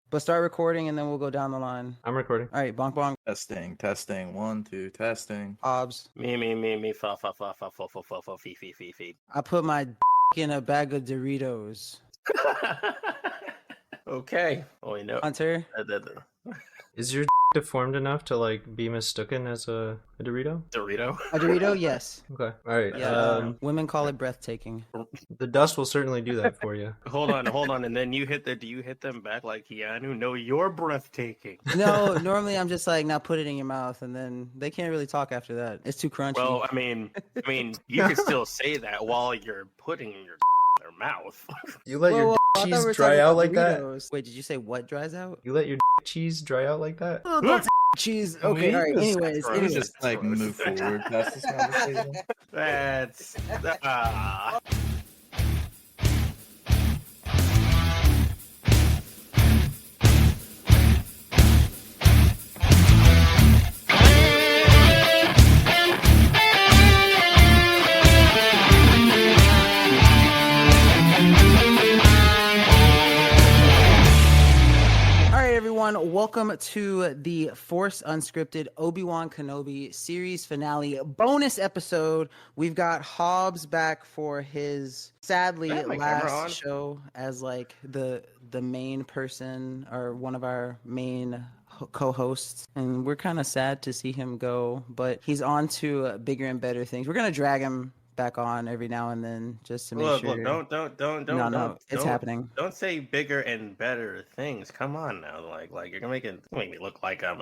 But start recording and then we'll go down the line. I'm recording. All right, bonk bonk. Testing. 1, 2, testing. Hobbs. Me, fa, fee. I put my in a bag of Doritos. Okay. Oh, you know. Hunter. Is your deformed enough to like be mistaken as a Dorito? Dorito? A Dorito, yes. Okay. All right. Yeah. Women call it breathtaking. The dust will certainly do that for you. Hold on. And then do you hit them back like Keanu? No, you're breathtaking. No, normally I'm just like, now put it in your mouth, and then they can't really talk after that. It's too crunchy. Well, I mean, you can still say that while you're putting your in their mouth. You let your I thought we cheese were dry talking out about like Doritos. that? Wait, did you say what dries out? You let your cheese dry out like that? Oh, don't say cheese. Okay, all right. Anyways. gross. Let's just like move forward past this conversation. That's Welcome to the Force Unscripted Obi-Wan Kenobi series finale bonus episode. We've got Hobbs back for his sadly last show as like the main person or one of our main co-hosts, and we're kind of sad to see him go, but he's on to bigger and better things. We're gonna drag him back on every now and then just to make sure. Look, don't. It's happening. Don't say bigger and better things. Come on now, like you're gonna make me look like I'm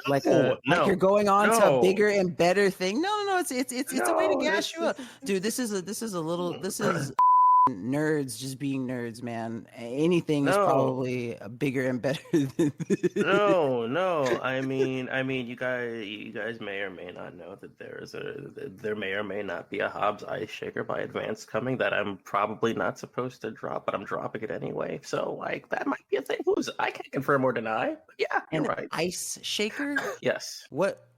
like you're going on to a bigger and better thing. No, it's a way to gas you up, dude. This is nerds just being nerds, man. Anything is probably bigger and better than this. No. I mean, you guys may or may not know that there may or may not be a Hobbs Ice Shaker by Advance coming that I'm probably not supposed to drop, but I'm dropping it anyway. So like that might be a thing. I can't confirm or deny. But yeah, you're right. Ice shaker? Yes.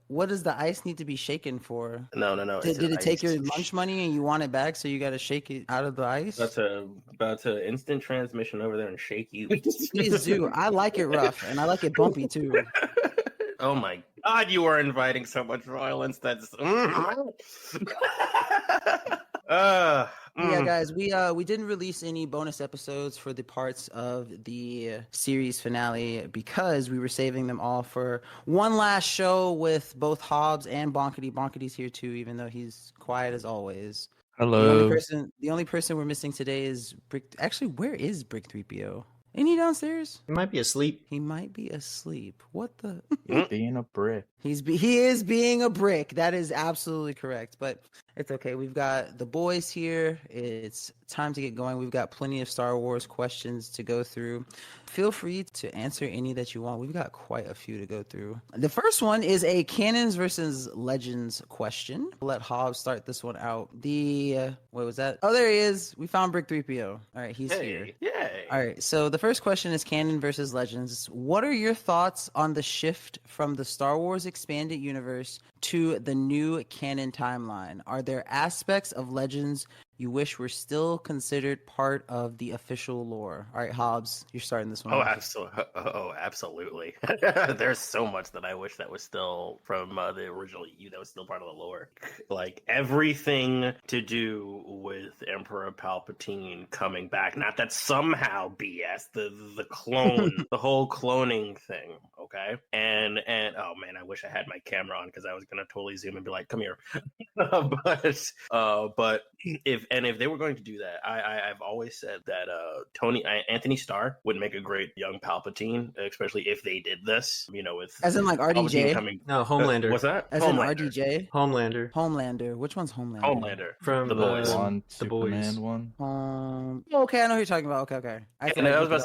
What does the ice need to be shaken for? No. Did it take your lunch money and you want it back, so you got to shake it out of the ice? About to instant transmission over there and shake you. Please do. I like it rough, and I like it bumpy too. Oh my God, you are inviting so much violence. That's Yeah, guys, we didn't release any bonus episodes for the parts of the series finale because we were saving them all for one last show with both Hobbs and Bonkety. Bonkety's here too, even though he's quiet as always. Hello. The only person we're missing today is Brick. Actually, where is Brick 3PO? Ain't he downstairs? He might be asleep. He might be asleep. What the? Being a brick. He is being a brick. That is absolutely correct. But it's okay. We've got the boys here. It's time to get going. We've got plenty of Star Wars questions to go through. Feel free to answer any that you want. We've got quite a few to go through. The first one is a canons versus legends question. I'll let Hobbs start this one out. What was that? Oh, there he is. We found Brick 3PO. All right, he's here. Yay. All right, so the first question is canon versus legends. What are your thoughts on the shift from the Star Wars expanded universe to the new canon timeline? Are there aspects of legends you wish were still considered part of the official lore? All right, Hobbs, you're starting this one. Absolutely. There's so much that I wish that was still from the original that was still part of the lore. Like everything to do with Emperor Palpatine coming back. Not that somehow BS, the clone, the whole cloning thing. Okay. And oh man, I wish I had my camera on because I was gonna totally zoom and be like, come here. But if they were going to do that, I've always said that Anthony Starr would make a great young Palpatine, especially if they did this, with as in like RDJ coming. No, Homelander. What's that? As Homelander. In RDJ. Homelander. Which one's Homelander? Homelander from the boys. The boys. One. Okay, I know who you're talking about. Okay. I was about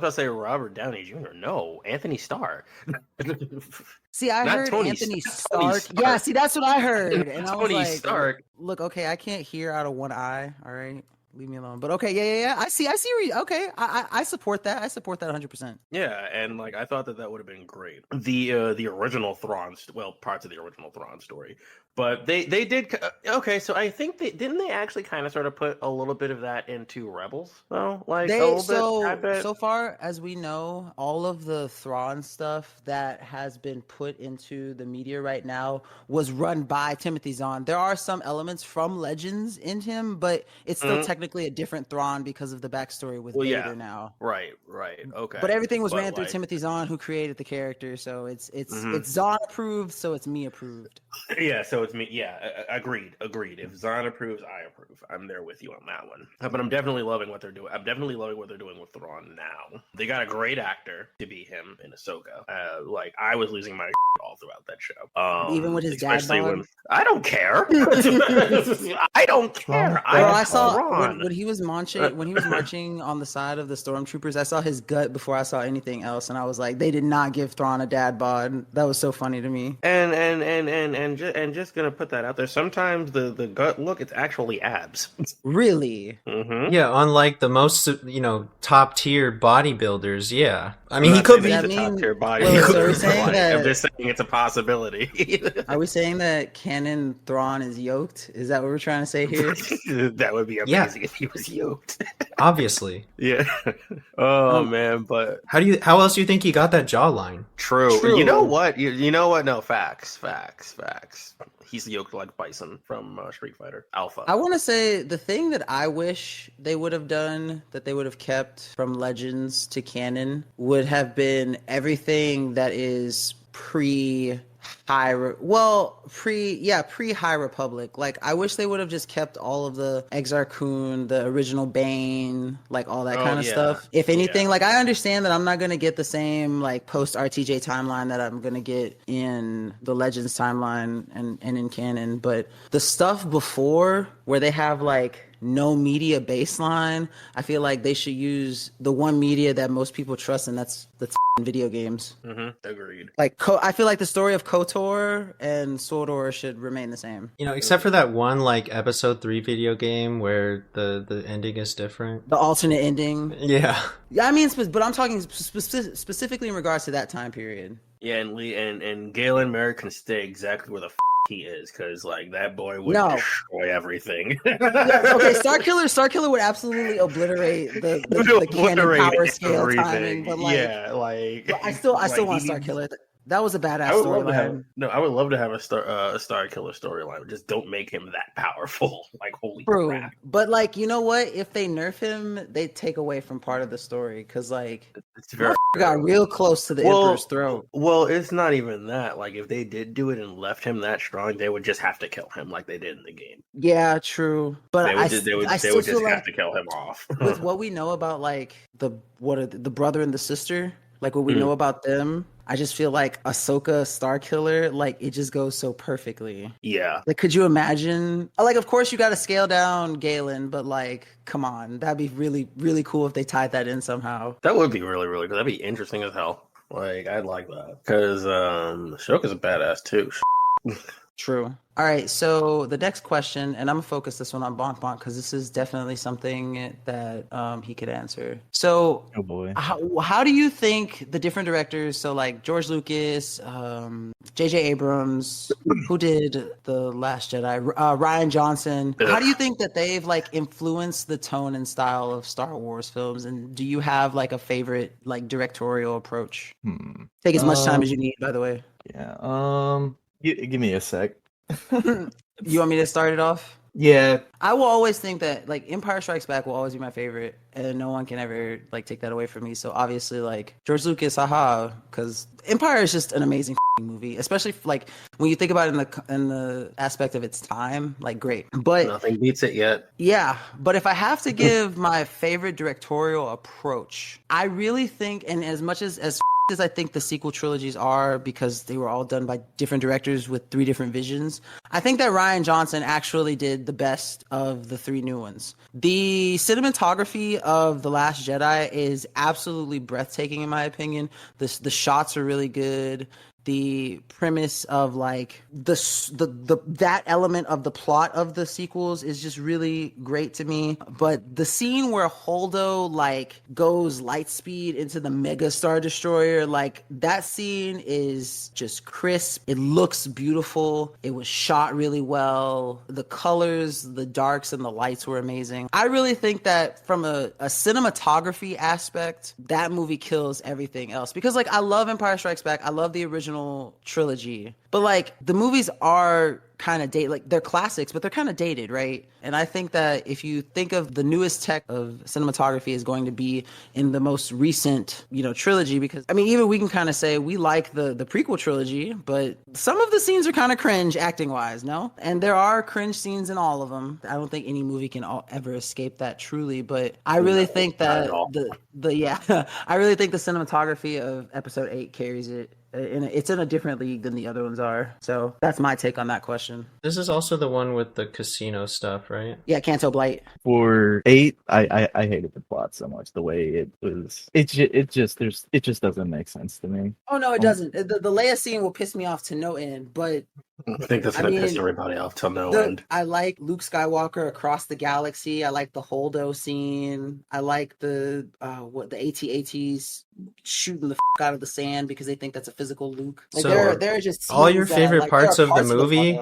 to say Robert Downey Jr. No, Anthony Starr. See, I heard Anthony Stark. Yeah, see, that's what I heard. And I was like, Stark. Look, okay, I can't hear out of one eye. All right, leave me alone. But okay, yeah. I see. Okay, I support that. I support that 100%. Yeah, and like I thought that would have been great. The original Thrawn, parts of the original Thrawn story But they did okay. So I think didn't they actually kind of sort of put a little bit of that into Rebels though, like a little bit. So far as we know, all of the Thrawn stuff that has been put into the media right now was run by Timothy Zahn. There are some elements from Legends in him, but it's still technically a different Thrawn because of the backstory with Vader now. Right. Okay. But everything was ran through Timothy Zahn, who created the character, so it's Zahn approved, so it's me approved. Yeah, so it's me. Yeah, agreed. If Zahn approves, I approve. I'm there with you on that one. But I'm definitely loving what they're doing. I'm definitely loving what they're doing with Thrawn now. They got a great actor to be him in Ahsoka. Like I was losing my all throughout that show. Even with his dad bod? I don't care. I don't care. I saw when he was marching on the side of the stormtroopers. I saw his gut before I saw anything else, and I was like, they did not give Thrawn a dad bod. That was so funny to me. And just gonna put that out there. Sometimes the gut look, it's actually abs. Really? Mm-hmm. Yeah, unlike the most top tier bodybuilders. Yeah, I mean he could be the top tier body. So are we saying that, I'm just saying it's a possibility. Are we saying that canon Thrawn is yoked? Is that what we're trying to say here? That would be amazing if he was yoked. Obviously. Yeah. Oh man, but how else do you think he got that jawline? True. You know what? You know what? No, facts. He's yoked like Bison from Street Fighter Alpha. I want to say the thing that I wish they would have done, that they would have kept from Legends to canon, would have been everything that is pre High Republic. Like I wish they would have just kept all of the Exar Kun, the original Bane, like all that kind of stuff. If anything, like I understand that I'm not gonna get the same like post RTJ timeline that I'm gonna get in the Legends timeline and in canon, but the stuff before where they have like no media baseline, I feel like they should use the one media that most people trust, and that's video games. Agreed. Like I feel like the story of KOTOR and SWORDOR should remain the same. Except for that one like episode 3 video game where the ending is different. The alternate ending. Yeah. I mean, but I'm talking specifically in regards to that time period. Yeah, and Galen Merrick can stay exactly where the he is, because like that boy would destroy everything. Okay, Starkiller would absolutely obliterate the canon power scale timing, but like, but I still want Starkiller. That was a badass storyline. I would love to have a Star Killer storyline. Just don't make him that powerful. Like holy crap! But like, you know what? If they nerf him, they take away from part of the story because like it's very got real close to the Emperor's throat. Well, it's not even that. Like if they did do it and left him that strong, they would just have to kill him like they did in the game. Yeah, true. But they would just have to kill him off. With what we know about like the brother and the sister, like what we know about them. I just feel like Ahsoka Starkiller, like it just goes so perfectly. Yeah. Like, could you imagine? Like, of course you got to scale down Galen, but like, come on, that'd be really, really cool if they tied that in somehow. That would be really, really good. That'd be interesting as hell. Like, I'd like that because Ahsoka's a badass too. True. All right, so the next question, and I'm gonna focus this one on Bonk Bonk because this is definitely something that he could answer. So, oh boy, how do you think the different directors, so like George Lucas, J.J. Abrams, who did The Last Jedi, Rian Johnson, how do you think that they've like influenced the tone and style of Star Wars films? And do you have like a favorite like directorial approach? Take as much time as you need, by the way. Yeah. Give me a sec. You want me to start it off? Yeah. I will always think that like Empire Strikes Back will always be my favorite, and no one can ever like take that away from me. So obviously like George Lucas, haha, because Empire is just an amazing movie, especially like when you think about it in the aspect of its time. Like great, but nothing beats it yet. Yeah, but if I have to give my favorite directorial approach, I really think, and as much as I think the sequel trilogies are, because they were all done by different directors with 3 different visions, I think that Rian Johnson actually did the best of the 3 new ones. The cinematography of The Last Jedi is absolutely breathtaking in my opinion. The shots are really good. the premise of like that element of the plot of the sequels is just really great to me. But the scene where Holdo like goes light speed into the Mega Star Destroyer, like that scene is just crisp. It looks beautiful. It was shot really well. The colors, the darks, and the lights were amazing. I really think that from a cinematography aspect, that movie kills everything else. Because like I love Empire Strikes Back. I love the original trilogy. But like the movies are kind of dated, like they're classics, but they're kind of dated, right? And I think that if you think of the newest tech of cinematography is going to be in the most recent, trilogy, because I mean, even we can kind of say we like the prequel trilogy, but some of the scenes are kind of cringe acting wise, no? And there are cringe scenes in all of them. I don't think any movie can ever escape that truly, but I really think that I really think the cinematography of Episode 8 carries it. It's in a different league than the other ones are. So that's my take on that question. This is also the one with the casino stuff, right? Yeah, Canto Blight. For 8, I hated the plot so much. The way it was, it just doesn't make sense to me. Oh no, it doesn't. The Leia scene will piss me off to no end, but I think that's gonna piss everybody off till no end. I like Luke Skywalker across the galaxy. I like the Holdo scene. I like the AT-ATs shooting the out of the sand because they think that's a physical Luke. Like so they're just all your favorite parts of the movie.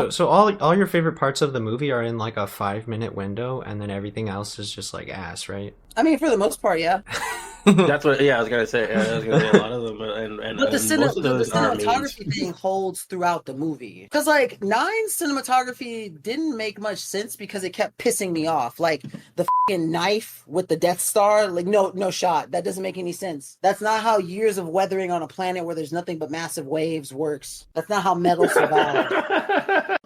So all your favorite parts of the movie are in like a 5-minute window, and then everything else is just like ass, right? I mean, for the most part, yeah. That's what. Yeah, I was gonna say. A lot of them, and but the most of those cinematography thing holds throughout the movie. Because like 9's cinematography didn't make much sense because it kept pissing me off. Like the fucking knife with the Death Star. Like no shot. That doesn't make any sense. That's not how years of weathering on a planet where there's nothing but massive waves works. That's not how metal survives.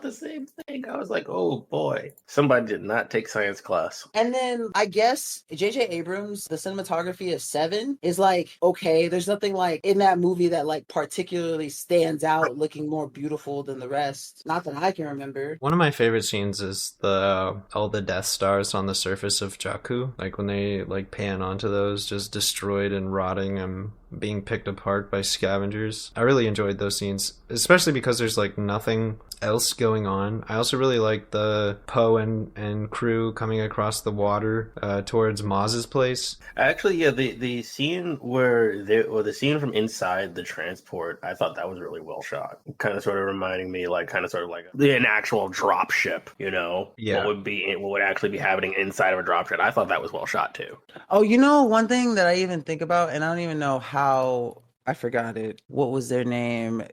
The same thing. I was like, oh boy, somebody did not take science class. And then I guess J.J. Abrams, the cinematography of 7 is like, okay, there's nothing like in that movie that like particularly stands out looking more beautiful than the rest. Not that I can remember. One of my favorite scenes is all the Death Stars on the surface of Jakku. Like when they like pan onto those, just destroyed and rotting and being picked apart by scavengers. I really enjoyed those scenes, especially because there's like nothing else going on. I also really like the Poe and crew coming across the water towards Maz's place. Actually, yeah, the scene the scene from inside the transport, I thought that was really well shot. Kind of sort of reminding me like an actual drop ship, Yeah. what would actually be happening inside of a drop ship. I thought that was well shot too. Oh, one thing that I even think about, and I don't even know how I forgot it. What was their name?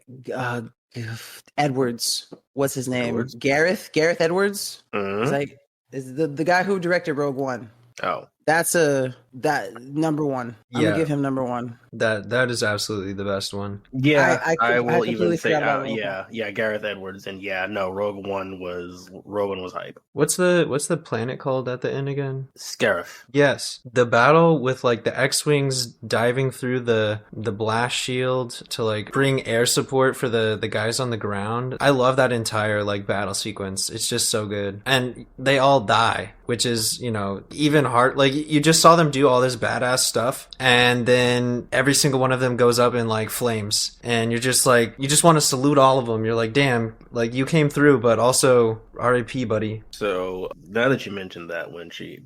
Edwards. What's his name? Edwards? Gareth Edwards. Mm-hmm. Is the guy who directed Rogue One. Oh. That's that number one. I'm gonna give him number one. That is absolutely the best one. Yeah, I will even say Gareth Edwards, and Rogue One was hype. What's the planet called at the end again? Scarif. Yes, the battle with like the X-wings diving through the blast shield to like bring air support for the guys on the ground. I love that entire like battle sequence. It's just so good, and they all die, which is even hard. Like you just saw them do all this badass stuff, and then every single one of them goes up in like flames, and you're just like, you just want to salute all of them. You're like, damn, like you came through, but also RIP, buddy. So now that you mentioned that,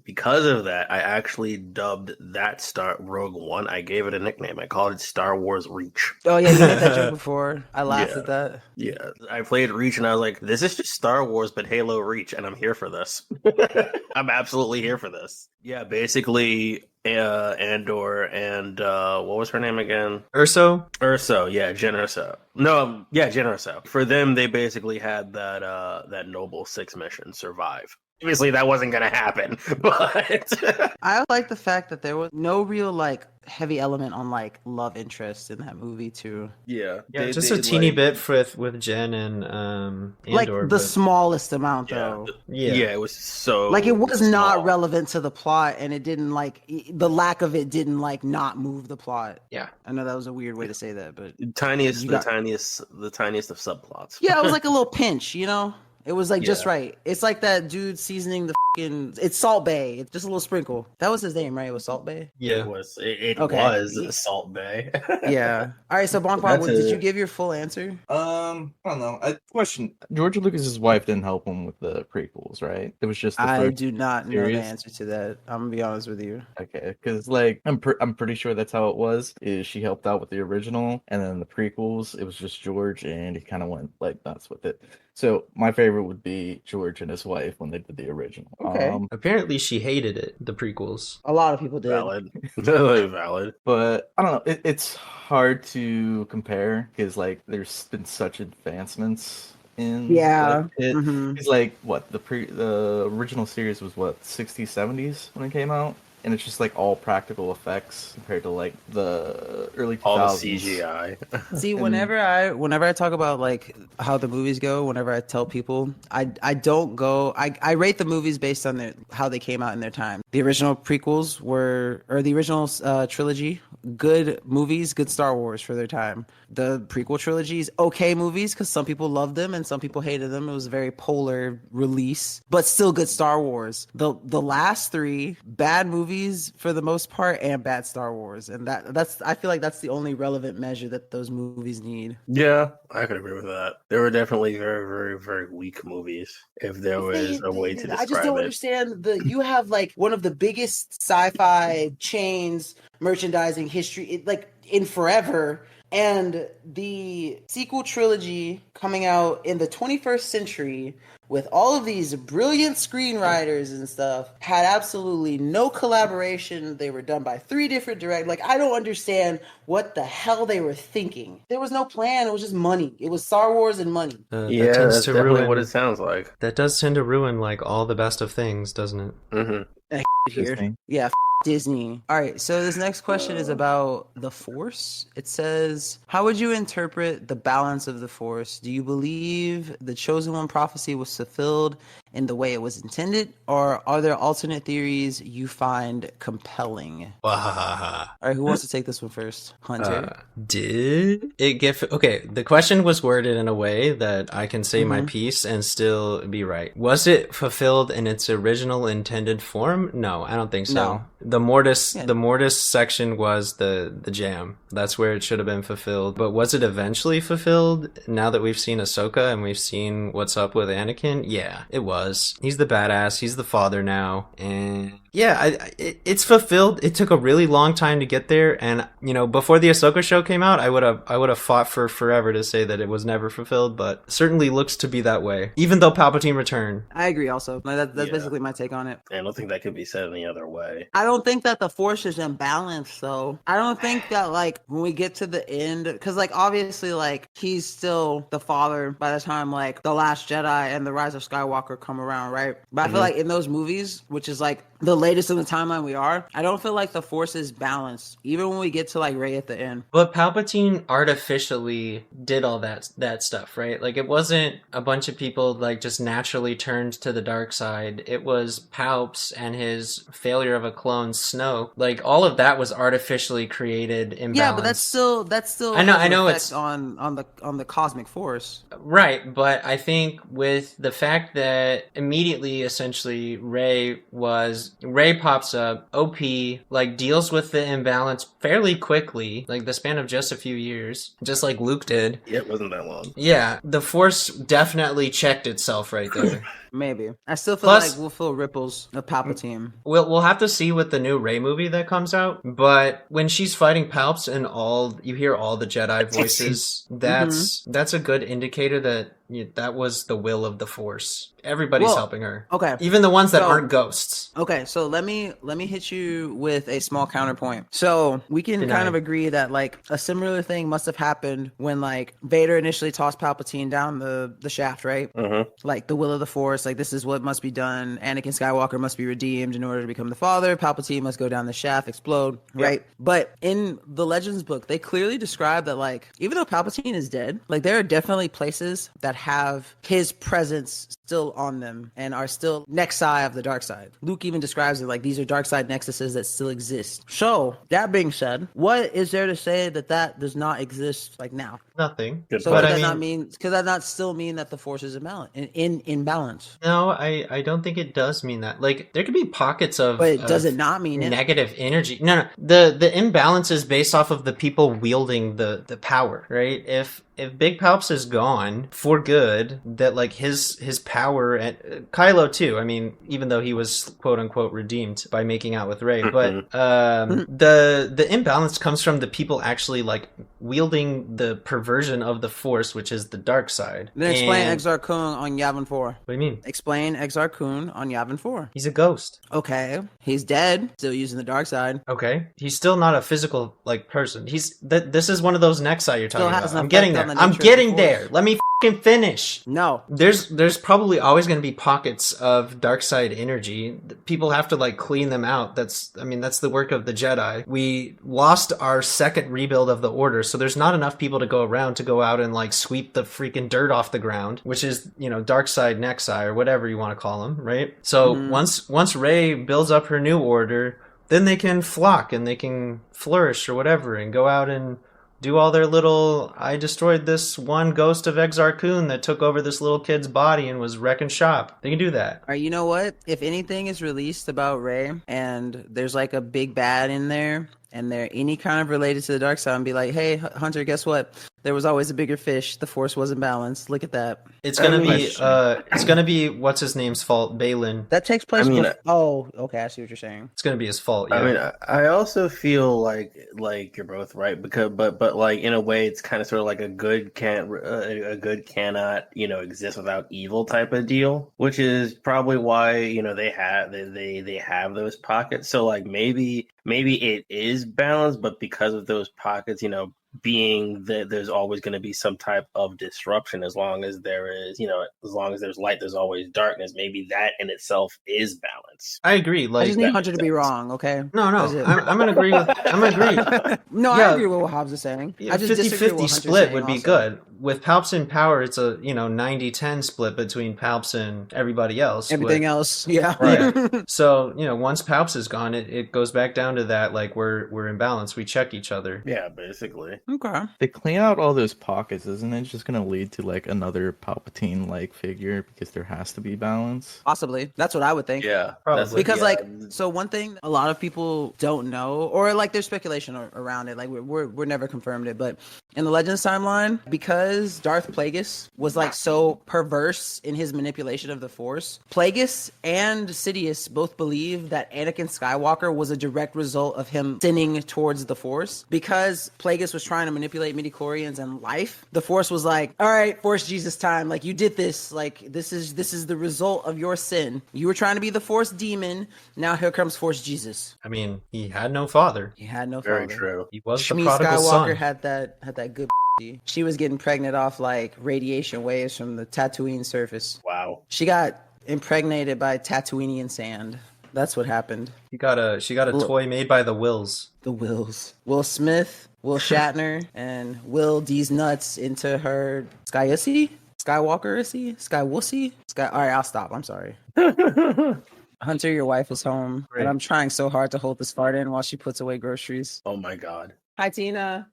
because of that, I actually dubbed that Rogue One. I gave it a nickname. I called it Star Wars Reach. Oh yeah, you made that joke before. I laughed at that. Yeah, I played Reach, and I was like, this is just Star Wars, but Halo Reach, and I'm here for this. I'm absolutely here for this. Yeah, basically, Andor and what was her name again? Urso, yeah, Jen Urso. No, yeah, Jen Urso. For them, they basically had that Noble 6 mission, Survive. Obviously, that wasn't going to happen, but I like the fact that there was no real like heavy element on like love interest in that movie too. Yeah, just a teeny bit with Jen and Andor, like the smallest amount though. Yeah, it was so like it was not relevant to the plot, and it didn't like the lack of it didn't like not move the plot. Yeah, I know that was a weird way to say that, but the tiniest of subplots. Yeah, it was like a little pinch, It was like just right. It's like that dude seasoning the it's Salt Bay. It's just a little sprinkle. That was his name, right? It was Salt Bay. Yeah, it was. It was Salt Bay. Yeah. All right. So Bonk, did you give your full answer? I don't know. Question: George Lucas's wife didn't help him with the prequels, right? It was just the I first do not know series. the answer to that. I'm gonna be honest with you. Okay, because like I'm pretty sure that's how it was. Is she helped out with the original, and then the prequels, it was just George, and he kind of went like nuts with it. So my favorite would be George and his wife when they did the original. Okay. Apparently she hated it, the prequels. A lot of people did. Valid. Valid. But I don't know. It's hard to compare because like there's been such advancements in like, it. Mm-hmm. It's like what the original series was what 60s 70s when it came out, and it's just like all practical effects compared to like the early 2000s. All the CGI. See, whenever I talk about like how the movies go, whenever I tell people, I don't go. I rate the movies based on how they came out in their time. The original prequels the original trilogy, good movies, good Star Wars for their time. The prequel trilogies, okay movies because some people loved them and some people hated them. It was a very polar release, but still good Star Wars. The last three, bad movies for the most part and bad Star Wars, and that's I feel like that's the only relevant measure that those movies need. Yeah, I could agree with that. There were definitely very, very, very weak movies. If there was a way to describe it, I just don't understand you have like one of the biggest sci-fi chains merchandising history, like in forever. And the sequel trilogy coming out in the 21st century with all of these brilliant screenwriters and stuff had absolutely no collaboration. They were done by 3 different directors. Like, I don't understand what the hell they were thinking. There was no plan. It was just money. It was Star Wars and money. Yeah, that's definitely what it sounds like. That does tend to ruin like all the best of things, doesn't it? Mm-hmm. Here. Yeah, Disney. All right, so this next question is about the Force. It says, how would you interpret the balance of the Force? Do you believe the Chosen One prophecy was fulfilled in the way it was intended, or are there alternate theories you find compelling? All right, who wants to take this one first? Hunter? Did it get... Okay, the question was worded in a way that I can say my piece and still be right. Was it fulfilled in its original intended form? No, I don't think so. No. The Mortis section was the jam. That's where it should have been fulfilled. But was it eventually fulfilled now that we've seen Ahsoka and we've seen what's up with Anakin? Yeah, it was. He's the badass. He's the father now. And yeah, it's fulfilled. It took a really long time to get there. And, you know, before the Ahsoka show came out, I would have fought for forever to say that it was never fulfilled, but certainly looks to be that way. Even though Palpatine returned. I agree also. That's basically my take on it. I don't think that could be said any other way. I don't think that the Force is imbalanced, though. I don't think that, like, when we get to the end, because, like, obviously, like, he's still the father by the time, like, The Last Jedi and The Rise of Skywalker come around, right? But I feel like in those movies, which is, like, the latest in the timeline we are, I don't feel like the Force is balanced, even when we get to, like, Rey at the end. But Palpatine artificially did all that stuff, right? Like, it wasn't a bunch of people, like, just naturally turned to the dark side. It was Palps and his failure of a clone Snoke. Like, all of that was artificially created imbalanced. Yeah, but that's still I know it's on the cosmic force. Right, but I think with the fact that immediately essentially Rey pops up, OP, like deals with the imbalance fairly quickly, like the span of just a few years, just like Luke did. Yeah, it wasn't that long. Yeah, the Force definitely checked itself right there. Maybe. I still feel like we'll feel ripples of Palpatine. We'll have to see with the new Rey movie that comes out, but when she's fighting Palps and you hear all the Jedi voices, that's a good indicator that that was the will of the Force. Everybody's helping her. Okay. Even the ones that aren't ghosts. Okay, so let me hit you with a small counterpoint. So we can kind of agree that like a similar thing must have happened when like Vader initially tossed Palpatine down the shaft, right? Like the will of the Force, like this is what must be done. Anakin Skywalker must be redeemed in order to become the father. Palpatine must go down the shaft, explode, right? But in the Legends book, they clearly describe that like even though Palpatine is dead, like there are definitely places that have his presence still on them and are still nexi of the dark side. Luke even describes it like these are dark side nexuses that still exist. So that being said, what is there to say that does not exist like now? Nothing. So but does that not mean? Could that not still mean that the Force is in balance? No, I don't think it does mean that. Like there could be pockets of, but does it not mean negative energy? No. The imbalance is based off of the people wielding the power, right? If Big Palps is gone for good, that like his power, and Kylo too. I mean, even though he was quote unquote redeemed by making out with Rey, but the imbalance comes from the people actually like wielding the perversion of the Force, which is the dark side. Then explain Exar Kun on Yavin 4. What do you mean? Explain Exar Kun on Yavin 4. He's a ghost. Okay, he's dead, still using the dark side. Okay, he's still not a physical like person. This is one of those Nexi you're talking about. I'm getting there. I'm getting there. Let me fucking finish. No. There's probably always going to be pockets of dark side energy. People have to like clean them out. That's the work of the Jedi. We lost our second rebuild of the Order, so there's not enough people to go around to go out and like sweep the freaking dirt off the ground, which is, dark side Nexi or whatever you want to call them, right? So once Rey builds up her new Order, then they can flock and they can flourish or whatever and go out and do all their little, I destroyed this one ghost of Exar Kun that took over this little kid's body and was wrecking shop. They can do that. All right, you know what? If anything is released about Rey and there's like a big bad in there and they're any kind of related to the dark side and be like, hey, Hunter, guess what? There was always a bigger fish. The Force wasn't balanced. Look at that. It's gonna be what's his name's fault, Balin. That takes place. Oh, okay. I see what you're saying. It's gonna be his fault. Yeah. I mean, I also feel like you're both right because, but like in a way, it's kind of sort of like a good cannot exist without evil type of deal, which is probably why they have those pockets. So like maybe it is balanced, but because of those pockets, being that there's always going to be some type of disruption as long as there is, as long as there's light, there's always darkness. Maybe that in itself is balance. I agree. Like, I just need Hunter to be wrong, okay? No, I'm gonna agree with. I'm gonna agree. No, yeah. I agree with what Hobbs is saying. Yeah, 50-50 split would be also good. With Palps in power, it's a 90-10 split between Palps and everybody else. Everything else, yeah. Right. So once Palps is gone, it goes back down to that. Like we're in balance. We check each other. Yeah, basically. Okay. They clean out all those pockets, isn't it just going to lead to like another Palpatine-like figure because there has to be balance? Possibly. That's what I would think. Yeah, probably. Because so one thing a lot of people don't know, or like there's speculation around it, like we're never confirmed it, but in the Legends timeline, because Darth Plagueis was like so perverse in his manipulation of the Force, Plagueis and Sidious both believe that Anakin Skywalker was a direct result of him sinning towards the Force. Because Plagueis was trying to manipulate midichlorians and life, the Force was like, all right, Force Jesus time, like you did this, like this is the result of your sin. You were trying to be the Force demon, now here comes Force Jesus. I mean, he had no father. He had no Very father. true. He was Shmi the prodigal Skywalker son. had that good. She was getting pregnant off like radiation waves from the Tatooine surface. Wow. She got impregnated by Tatooinean sand. That's what happened. She got a toy made by the Wills. The Wills. Will Smith, Will Shatner, and Will D's nuts into her Skyussy? Skywalker-ussy? Skywussy? All right, I'll stop. I'm sorry. Hunter, your wife is home, Great. and I'm trying so hard to hold this fart in while she puts away groceries. Oh my God. Hi, Tina.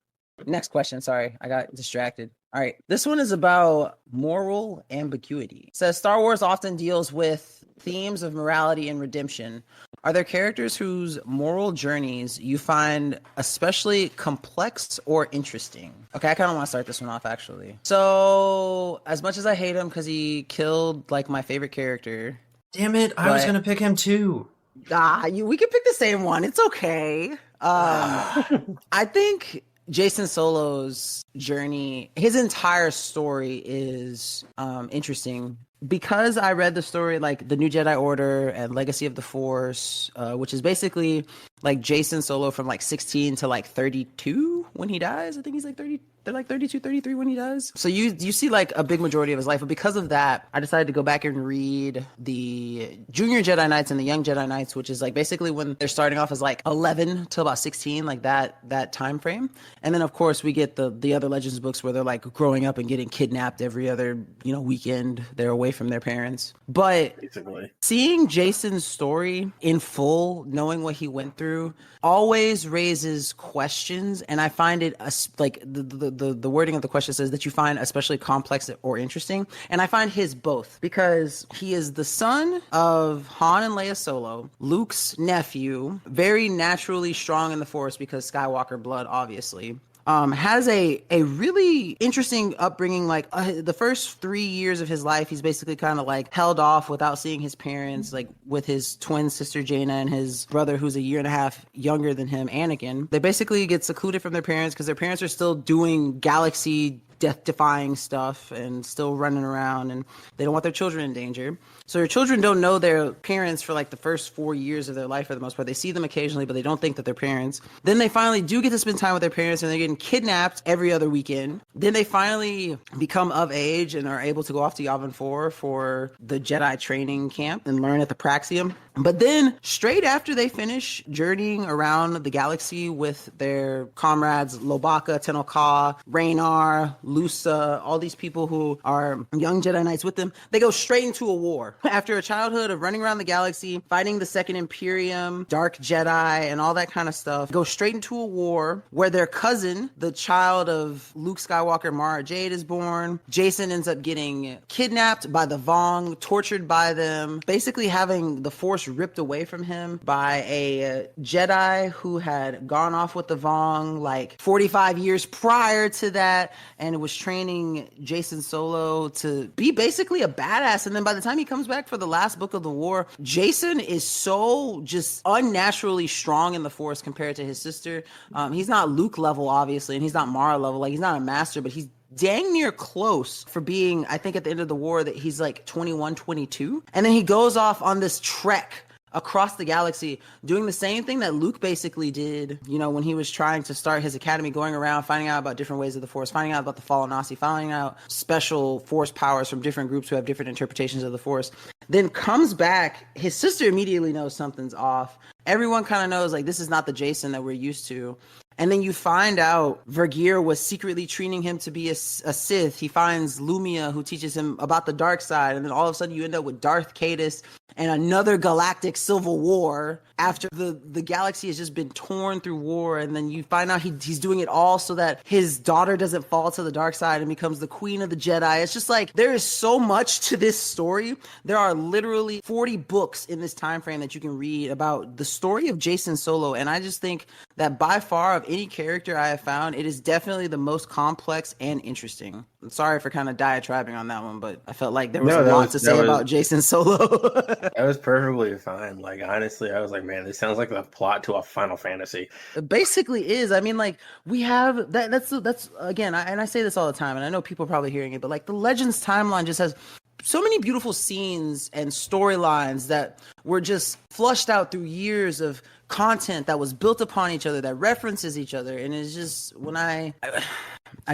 Next question. Sorry, I got distracted. All right. This one is about moral ambiguity. It says Star Wars often deals with themes of morality and redemption. Are there characters whose moral journeys you find especially complex or interesting? Okay, I kind of want to start this one off, actually. So, as much as I hate him because he killed, like, my favorite character. Damn it! I was gonna pick him too. We can pick the same one. It's okay. I think Jason Solo's journey, his entire story is interesting. Because I read the story, like The New Jedi Order and Legacy of the Force, which is basically like Jason Solo from like 16 to like 32 when he dies. I think he's like 30. They're like 32, 33 when he dies. So you see like a big majority of his life. But because of that, I decided to go back and read the Junior Jedi Knights and the Young Jedi Knights, which is like basically when they're starting off as like 11 to about 16, like that time frame. And then of course we get the other Legends books where they're like growing up and getting kidnapped every other weekend. They're away away from their parents. But basically, seeing Jason's story in full, knowing what he went through, always raises questions, and I find it like the wording of the question says that you find especially complex or interesting, and I find his both, because he is the son of Han and Leia Solo, Luke's nephew, very naturally strong in the Force because Skywalker blood, obviously. Has a really interesting upbringing. Like the first 3 years of his life, he's basically kind of like held off without seeing his parents, like with his twin sister Jaina and his brother, who's a year and a half younger than him, Anakin. They basically get secluded from their parents because their parents are still doing galaxy death-defying stuff and still running around, and they don't want their children in danger. So their children don't know their parents for like the first 4 years of their life for the most part. They see them occasionally, but they don't think that they're parents. Then they finally do get to spend time with their parents, and they're getting kidnapped every other weekend. Then they finally become of age and are able to go off to Yavin 4 for the Jedi training camp and learn at the Praxium. But then, straight after they finish journeying around the galaxy with their comrades Lobaka, Tenel Ka, Raynar, Lusa, all these people who are young Jedi Knights with them, they go straight into a war. After a childhood of running around the galaxy, fighting the Second Imperium, Dark Jedi, and all that kind of stuff, go straight into a war where their cousin, the child of Luke Skywalker, Mara Jade, is born. Jason ends up getting kidnapped by the Vong, tortured by them, basically having the Force ripped away from him by a Jedi who had gone off with the Vong like 45 years prior to that, and it was training Jason Solo to be basically a badass. And then by the time he comes back for the last book of the war, Jason is so just unnaturally strong in the Force compared to his sister. He's not Luke level, obviously, and he's not Mara level. Like, he's not a master, but he's dang near close for being, I think at the end of the war that he's like 21, 22. And then he goes off on this trek across the galaxy, doing the same thing that Luke basically did, you know, when he was trying to start his academy, going around, finding out about different ways of the Force, finding out about the Fallen Nasi, finding out special Force powers from different groups who have different interpretations of the Force. Then comes back, his sister immediately knows something's off. Everyone kind of knows, like, this is not the Jason that we're used to. And then you find out Vergir was secretly training him to be a Sith. He finds Lumia, who teaches him about the dark side. And then all of a sudden you end up with Darth Caedus and another galactic civil war after the galaxy has just been torn through war. And then you find out he's doing it all so that his daughter doesn't fall to the dark side and becomes the queen of the Jedi. It's just like, there is so much to this story. There are literally 40 books in this time frame that you can read about the story of Jason Solo. And I just think that by far of any character I have found, it is definitely the most complex and interesting. I'm sorry for kind of diatribing on that one, but I felt like there was a lot to say about Jason Solo. That was perfectly fine. Like, honestly, I was like, man, this sounds like the plot to a Final Fantasy. It basically is. I mean, like, we have that's again, and I say this all the time, and I know people are probably hearing it, but like the Legends timeline just has so many beautiful scenes and storylines that were just flushed out through years of content that was built upon each other, that references each other. And it's just, when I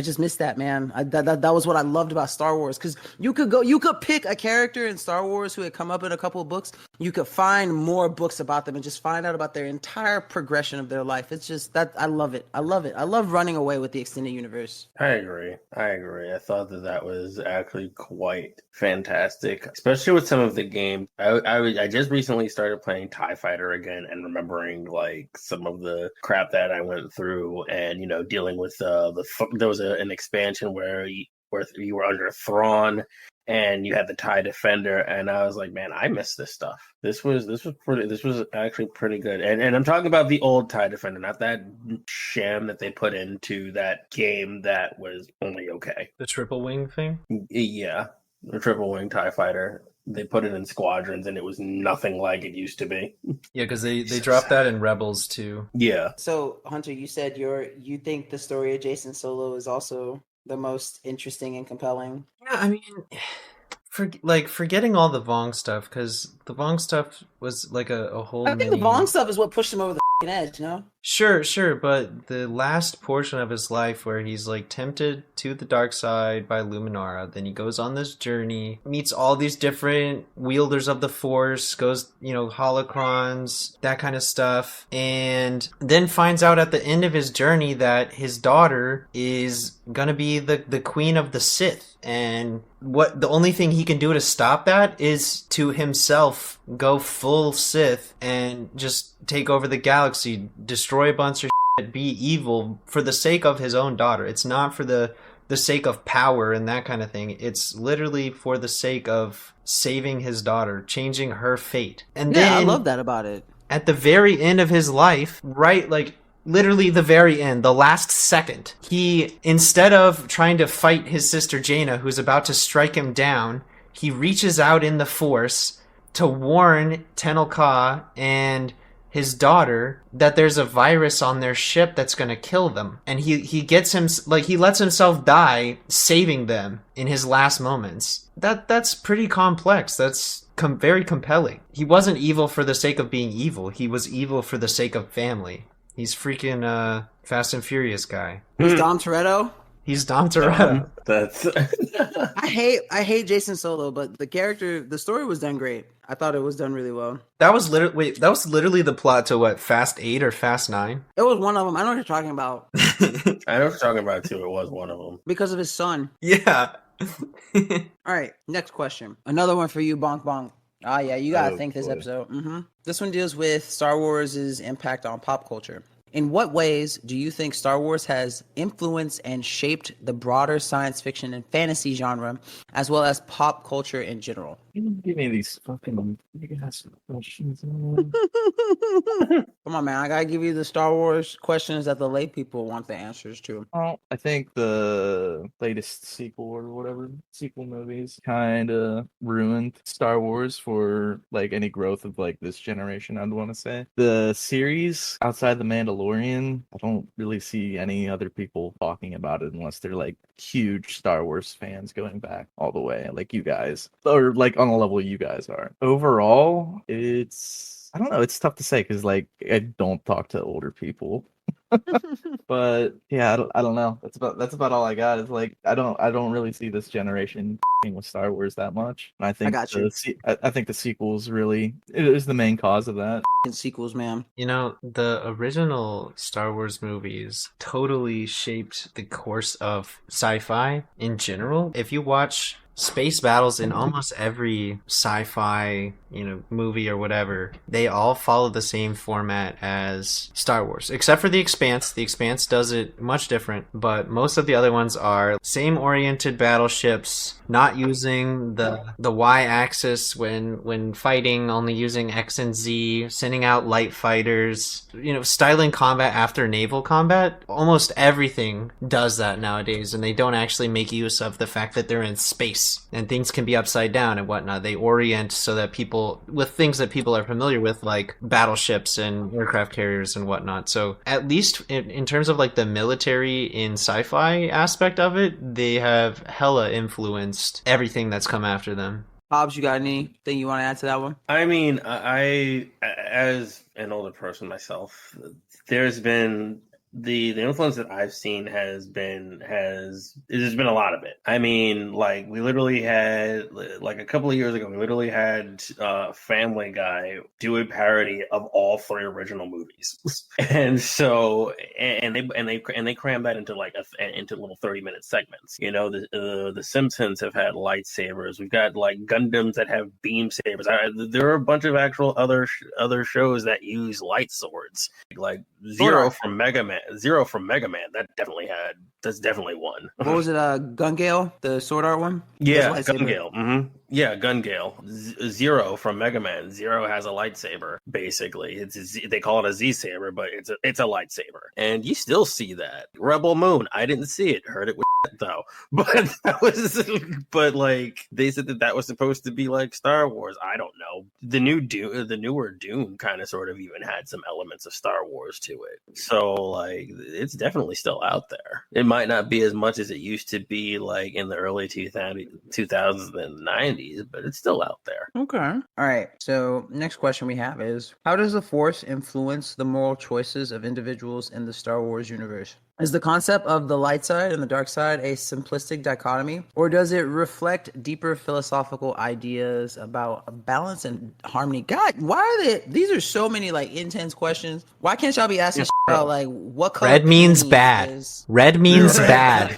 just miss that, man. That was what I loved about Star Wars, because you could pick a character in Star Wars who had come up in a couple of books. You could find more books about them and just find out about their entire progression of their life. It's just that I love it. I love running away with the extended universe. I agree. I thought that was actually quite fantastic, especially with some of the games. I just recently started playing TIE Fighter again and remembering like some of the crap that I went through, and you know, dealing with there was an expansion where you were under Thrawn and you had the TIE Defender, and I was like, man, I miss this stuff. This was actually pretty good. And I'm talking about the old TIE Defender, not that sham that they put into that game that was only okay. The triple wing thing? Yeah, the triple wing TIE Fighter. They put it in Squadrons, and it was nothing like it used to be. Yeah, because they dropped that in Rebels too. Yeah. So, Hunter, you said you think the story of Jason Solo is also the most interesting and compelling. Yeah, I mean, forgetting all the Vong stuff, because the Vong stuff was like a whole. I think the Vong stuff is what pushed him over the edge, no? Sure, but the last portion of his life where he's like tempted to the dark side by Luminara, then he goes on this journey, meets all these different wielders of the Force, goes, holocrons, that kind of stuff, and then finds out at the end of his journey that his daughter is gonna be the queen of the Sith, and the only thing he can do to stop that is to himself go full Sith and just take over the galaxy, destroy a bunch of shit, be evil for the sake of his own daughter. It's not for the sake of power and that kind of thing. It's literally for the sake of saving his daughter, changing her fate. And then I love that about it. At the very end of his life, right, like literally the very end, the last second, he, instead of trying to fight his sister Jaina, who's about to strike him down, he reaches out in the Force to warn Tenel Ka and his daughter that there's a virus on their ship that's going to kill them. And he gets him, like, he lets himself die saving them in his last moments. That's pretty complex. That's very compelling. He wasn't evil for the sake of being evil. He was evil for the sake of family. He's freaking Fast and Furious guy. He's Dom Toretto. He's Dom Toretto. That's I hate Jason Solo, but the story was done great. I thought it was done really well. That was literally the plot to what, Fast 8 or Fast 9? It was one of them. I know what you're talking about. I know what you're talking about too. It was one of them. Because of his son. Yeah. All right, next question. Another one for you, Bonk Bonk. Ah, yeah, you gotta think this episode. This one deals with Star Wars' impact on pop culture. In what ways do you think Star Wars has influenced and shaped the broader science fiction and fantasy genre, as well as pop culture in general? You give me these fucking big-ass questions. Come on, man. I gotta give you the Star Wars questions that the lay people want the answers to. Well, I think the latest sequel or whatever sequel movies kind of ruined Star Wars for like any growth of like this generation. I'd want to say the series outside the Mandalorian, I don't really see any other people talking about it unless they're like huge Star Wars fans going back all the way, like you guys, or like on the level you guys are. Overall, I don't know. It's tough to say because like I don't talk to older people. But yeah, I don't know. That's about all I got. It's like I don't really see this generation with Star Wars that much. And I think I think the sequels really is the main cause of that. Sequels, man. The original Star Wars movies totally shaped the course of sci-fi in general. If you watch space battles in almost every sci-fi, movie or whatever, they all follow the same format as Star Wars, except for The Expanse. The Expanse does it much different, but most of the other ones are same oriented battleships, not using the Y-axis when fighting, only using X and Z, sending out light fighters, styling combat after naval combat. Almost everything does that nowadays, and they don't actually make use of the fact that they're in space and things can be upside down and whatnot. They orient so that with things that people are familiar with, like battleships and aircraft carriers and whatnot. So at least in terms of like the military in sci-fi aspect of it, they have hella influenced everything that's come after them. Hobbs, you got anything you want to add to that one? I mean, I as an older person myself, there's been the influence that I've seen there's been a lot of it. I mean, like we literally had like a couple of years ago, we literally had Family Guy do a parody of all three original movies, and so and they crammed that into into little 30-minute segments. The Simpsons have had lightsabers. We've got like Gundams that have beam sabers. There are a bunch of actual other shows that use light swords, like Zero from Mega Man. That's definitely one. What was it? Gun Gale, the sword art one? Yeah, Gun Gale. Mm-hmm. Yeah, Gun Gale. Zero from Mega Man. Zero has a lightsaber. Basically, they call it a Z saber, but it's a lightsaber, and you still see that. Rebel Moon. I didn't see it. Heard it with though, but like they said that was supposed to be like Star Wars. I don't know. The newer Dune kind of sort of even had some elements of Star Wars to it. So like it's definitely still out there. It might not be as much as it used to be like in the early 2000s and 90s, but it's still out there. Okay. All right. So next question we have is, how does the Force influence the moral choices of individuals in the Star Wars universe? Is the concept of the light side and the dark side a simplistic dichotomy, or does it reflect deeper philosophical ideas about balance and harmony? God, why are these are so many like intense questions. Why can't y'all be asking about like what color red means bad is? Red means bad.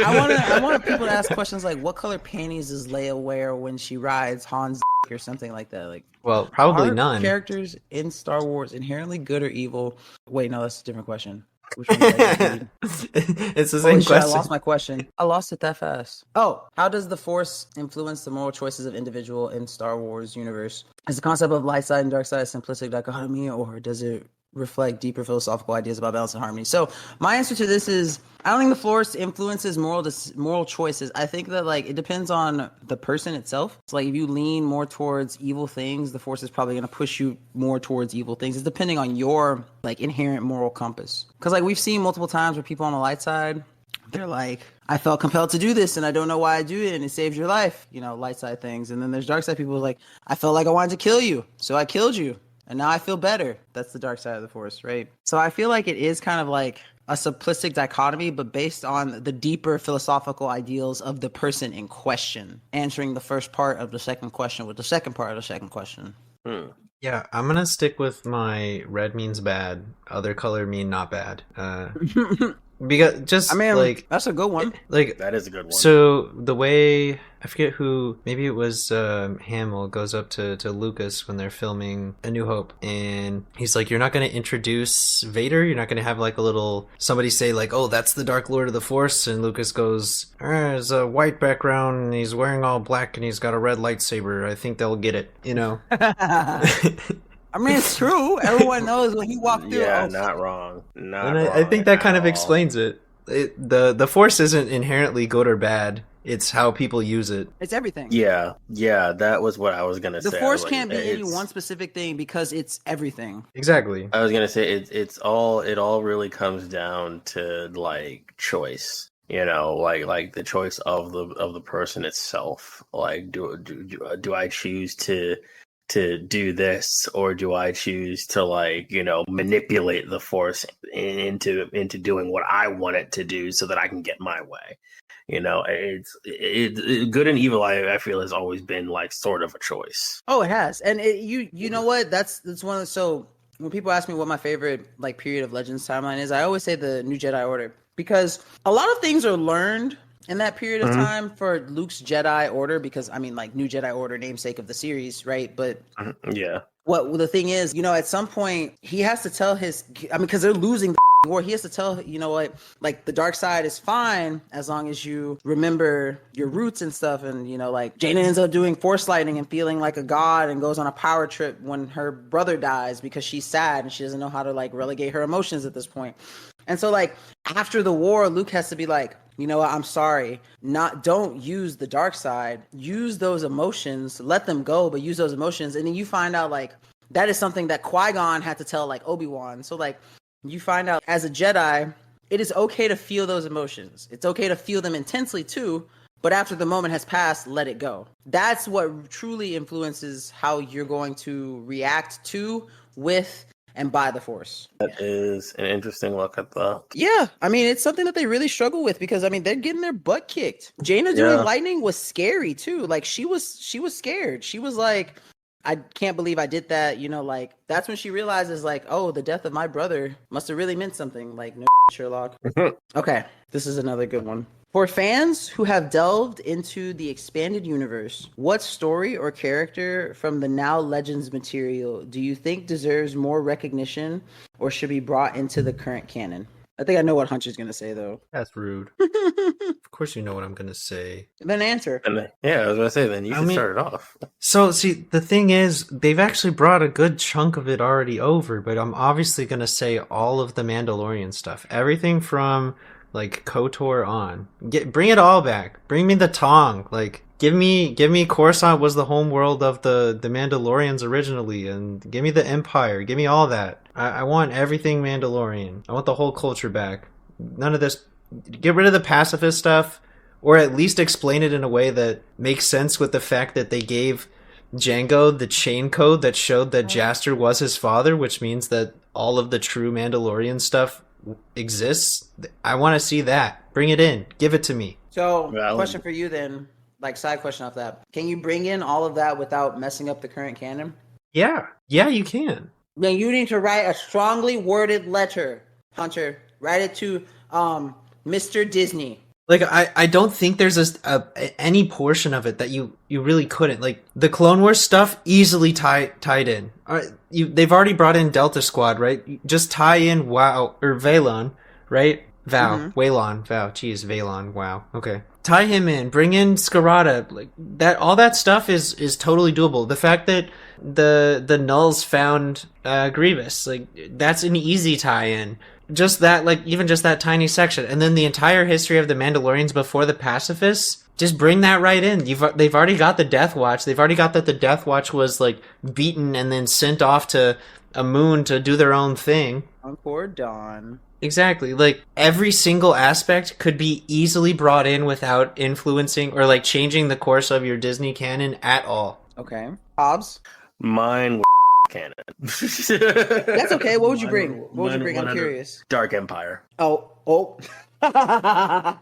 I want people to ask questions like, what color panties does Leia wear when she rides Han's or something like that? Like, well, probably are none. Characters in Star Wars inherently good or evil? Wait, no, that's a different question. Which one it's the same question. I lost my question. I lost it that fast. Oh, how does the Force influence the moral choices of individual in Star Wars universe? Is the concept of light side and dark side a simplistic dichotomy, or does it reflect deeper philosophical ideas about balance and harmony? So my answer to this is, I don't think the Force influences moral choices. I think that like it depends on the person itself. It's like if you lean more towards evil things, the Force is probably going to push you more towards evil things. It's depending on your like inherent moral compass. Because like we've seen multiple times where people on the light side, they're like, I felt compelled to do this and I don't know why I do it and it saved your life. You know, light side things. And then there's dark side people who are like, I felt like I wanted to kill you, so I killed you. And now I feel better. That's the dark side of the Force, right? So I feel like it is kind of like a simplistic dichotomy, but based on the deeper philosophical ideals of the person in question, answering the first part of the second question with the second part of the second question. Yeah, I'm going to stick with my red means bad, other color mean not bad. Because just like that's a good one. Like that is a good one. So the way I forget who, maybe it was Hamill goes up to Lucas when they're filming A New Hope, and he's like, "You're not going to introduce Vader. You're not going to have like a little somebody say like, oh, that's the Dark Lord of the Force." And Lucas goes, "There's a white background, and he's wearing all black, and he's got a red lightsaber. I think they'll get it." You know. I mean, it's true. Everyone knows when he walked through. Yeah, not wrong. Not wrong. I think that kind of explains it. The Force isn't inherently good or bad. It's how people use it. It's everything. Yeah, that was what I was gonna say. The Force can't be any one specific thing because it's everything. Exactly. I was gonna say it all really comes down to like choice. You know, like the choice of the person itself. Like, do I choose to do this, or do I choose to like, you know, manipulate the Force into doing what I want it to do so that I can get my way? You know, it's good and evil. I feel has always been like sort of a choice. Oh, it has, and you know what? That's one of so when people ask me what my favorite like period of Legends timeline is, I always say the New Jedi Order, because a lot of things are learned in that period of time for Luke's Jedi Order, because I mean, like New Jedi Order, namesake of the series, right? But yeah, what the thing is, you know, at some point he has to tell because they're losing the war. He has to tell, you know what, like the dark side is fine as long as you remember your roots and stuff. And you know, like Jaina ends up doing Force lightning and feeling like a god and goes on a power trip when her brother dies because she's sad and she doesn't know how to like relegate her emotions at this point. And so like after the war, Luke has to be like, you know what, I'm sorry. Don't use the dark side. Use those emotions, let them go, but use those emotions. And then you find out like that is something that Qui-Gon had to tell like Obi-Wan. So like you find out as a Jedi, it is okay to feel those emotions. It's okay to feel them intensely too, but after the moment has passed, let it go. That's what truly influences how you're going to react to, with, and by the Force. That is an interesting look at that. Yeah, I mean, it's something that they really struggle with because I mean they're getting their butt kicked. Jaina doing lightning was scary too. Like she was scared. She was like, I can't believe I did that. You know, like that's when she realizes like, oh, the death of my brother must have really meant something. Like, no Sherlock. Okay, this is another good one. For fans who have delved into the expanded universe, what story or character from the now Legends material do you think deserves more recognition or should be brought into the current canon? I think I know what Hunter's going to say, though. That's rude. Of course you know what I'm going to say. Then answer. Yeah, I was going to say, then you should start it off. So, see, the thing is, they've actually brought a good chunk of it already over, but I'm obviously going to say all of the Mandalorian stuff. Everything from like KOTOR on. Bring it all back. Bring me the Tong. Like give me Coruscant was the home world of the Mandalorians originally, and give me the Empire. Give me all that. I want everything Mandalorian. I want the whole culture back. None of this get rid of the pacifist stuff, or at least explain it in a way that makes sense with the fact that they gave Jango the chain code that showed that Jaster was his father, which means that all of the true Mandalorian stuff exists. I want to see that. Bring it in. Give it to me. So, question for you then, like side question off that. Can you bring in all of that without messing up the current canon? Yeah. Yeah, you can. Then you need to write a strongly worded letter, Hunter. Write it to Mr. Disney. Like, I don't think there's any portion of it that you really couldn't. Like, the Clone Wars stuff easily tied in. They've already brought in Delta Squad, right? Just tie in WoW, or Valon, right? Waylon, Jeez, Valon, wow. Okay. Tie him in, bring in Scarada, like that. All that stuff is totally doable. The fact that the Nulls found Grievous, like that's an easy tie-in. Just that, like even just that tiny section, and then the entire history of the Mandalorians before the pacifists. Just bring that right in. They've already got the Death Watch. They've already got that the Death Watch was like beaten and then sent off to a moon to do their own thing. Encore Dawn. Exactly. Like every single aspect could be easily brought in without influencing or like changing the course of your Disney canon at all. Okay. Hobbs? Mine canon. That's okay. What would you bring? What would you bring? I'm curious. Dark Empire. Oh. I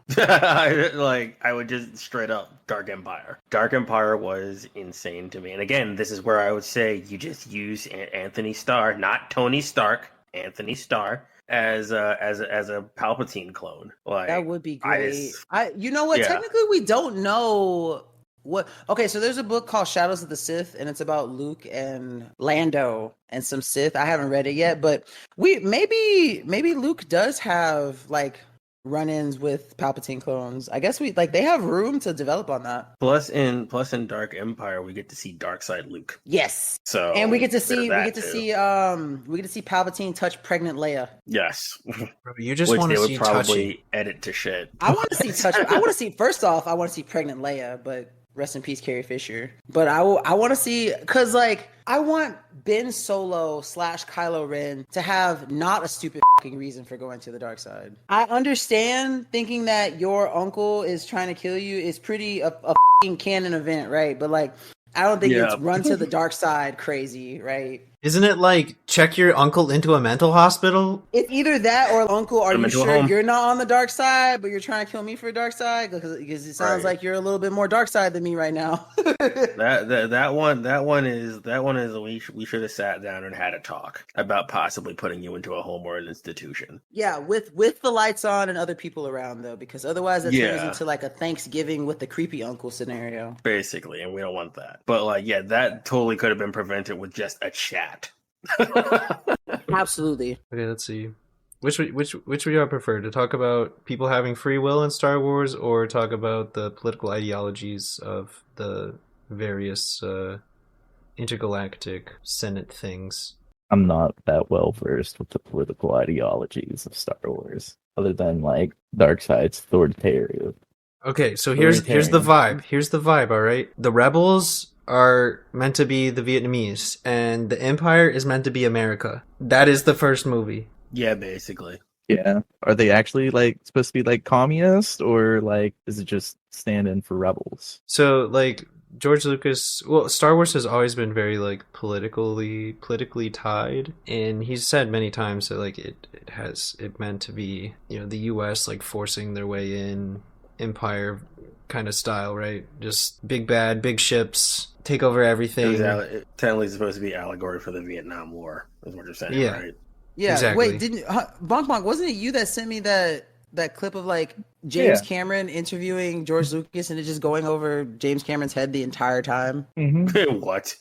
would just straight up Dark Empire. Dark Empire was insane to me. And again, this is where I would say you just use Anthony Starr, not Tony Stark, Anthony Starr as a Palpatine clone. Like that would be great. You know what? Yeah. Technically, we don't know what. Okay, so there's a book called Shadows of the Sith, and it's about Luke and Lando and some Sith. I haven't read it yet, but maybe Luke does have like run-ins with Palpatine clones. I guess they have room to develop on that. Plus in Dark Empire, we get to see Darkseid Luke. Yes. So and we get to see Palpatine touch pregnant Leia. Yes. You just want to see probably touchy. Edit to shit. I want to see touch. I want to see first off. I want to see pregnant Leia, but rest in peace, Carrie Fisher. But I want to see because like I want Ben Solo / Kylo Ren to have not a stupid reason for going to the dark side. I understand thinking that your uncle is trying to kill you is pretty a canon event, right? But like, I don't think it's run to the dark side crazy, right? Isn't it like check your uncle into a mental hospital? It's either that or uncle, are you sure you're not on the dark side, but you're trying to kill me for the dark side? Because it sounds like you're a little bit more dark side than me right now. that one is we should have sat down and had a talk about possibly putting you into a homeworld institution. Yeah, with the lights on and other people around though, because otherwise that turns into like a Thanksgiving with the creepy uncle scenario. Basically, and we don't want that. But like, yeah, that totally could have been prevented with just a chat. Absolutely. Okay, let's see. Which would you prefer to talk about people having free will in Star Wars or talk about the political ideologies of the various intergalactic Senate things? I'm not that well versed with the political ideologies of Star Wars, other than like Darkseid's authoritarian. Okay, so here's the vibe. Here's the vibe, all right? The rebels are meant to be the Vietnamese, and the Empire is meant to be America. That is the first movie. Yeah, basically. Yeah. Are they actually like supposed to be like communist, or like is it just stand in for rebels? So like George Lucas, well, Star Wars has always been very like politically tied, and he's said many times that like it meant to be, you know, the US like forcing their way in, Empire kind of style, right? Just big bad, big ships, take over everything. It technically is supposed to be allegory for the Vietnam War, is what you're saying, right? Yeah. Exactly. Wait, didn't Bonk, wasn't it you that sent me that clip of like James Cameron interviewing George Lucas and it just going over James Cameron's head the entire time? Mm-hmm. What?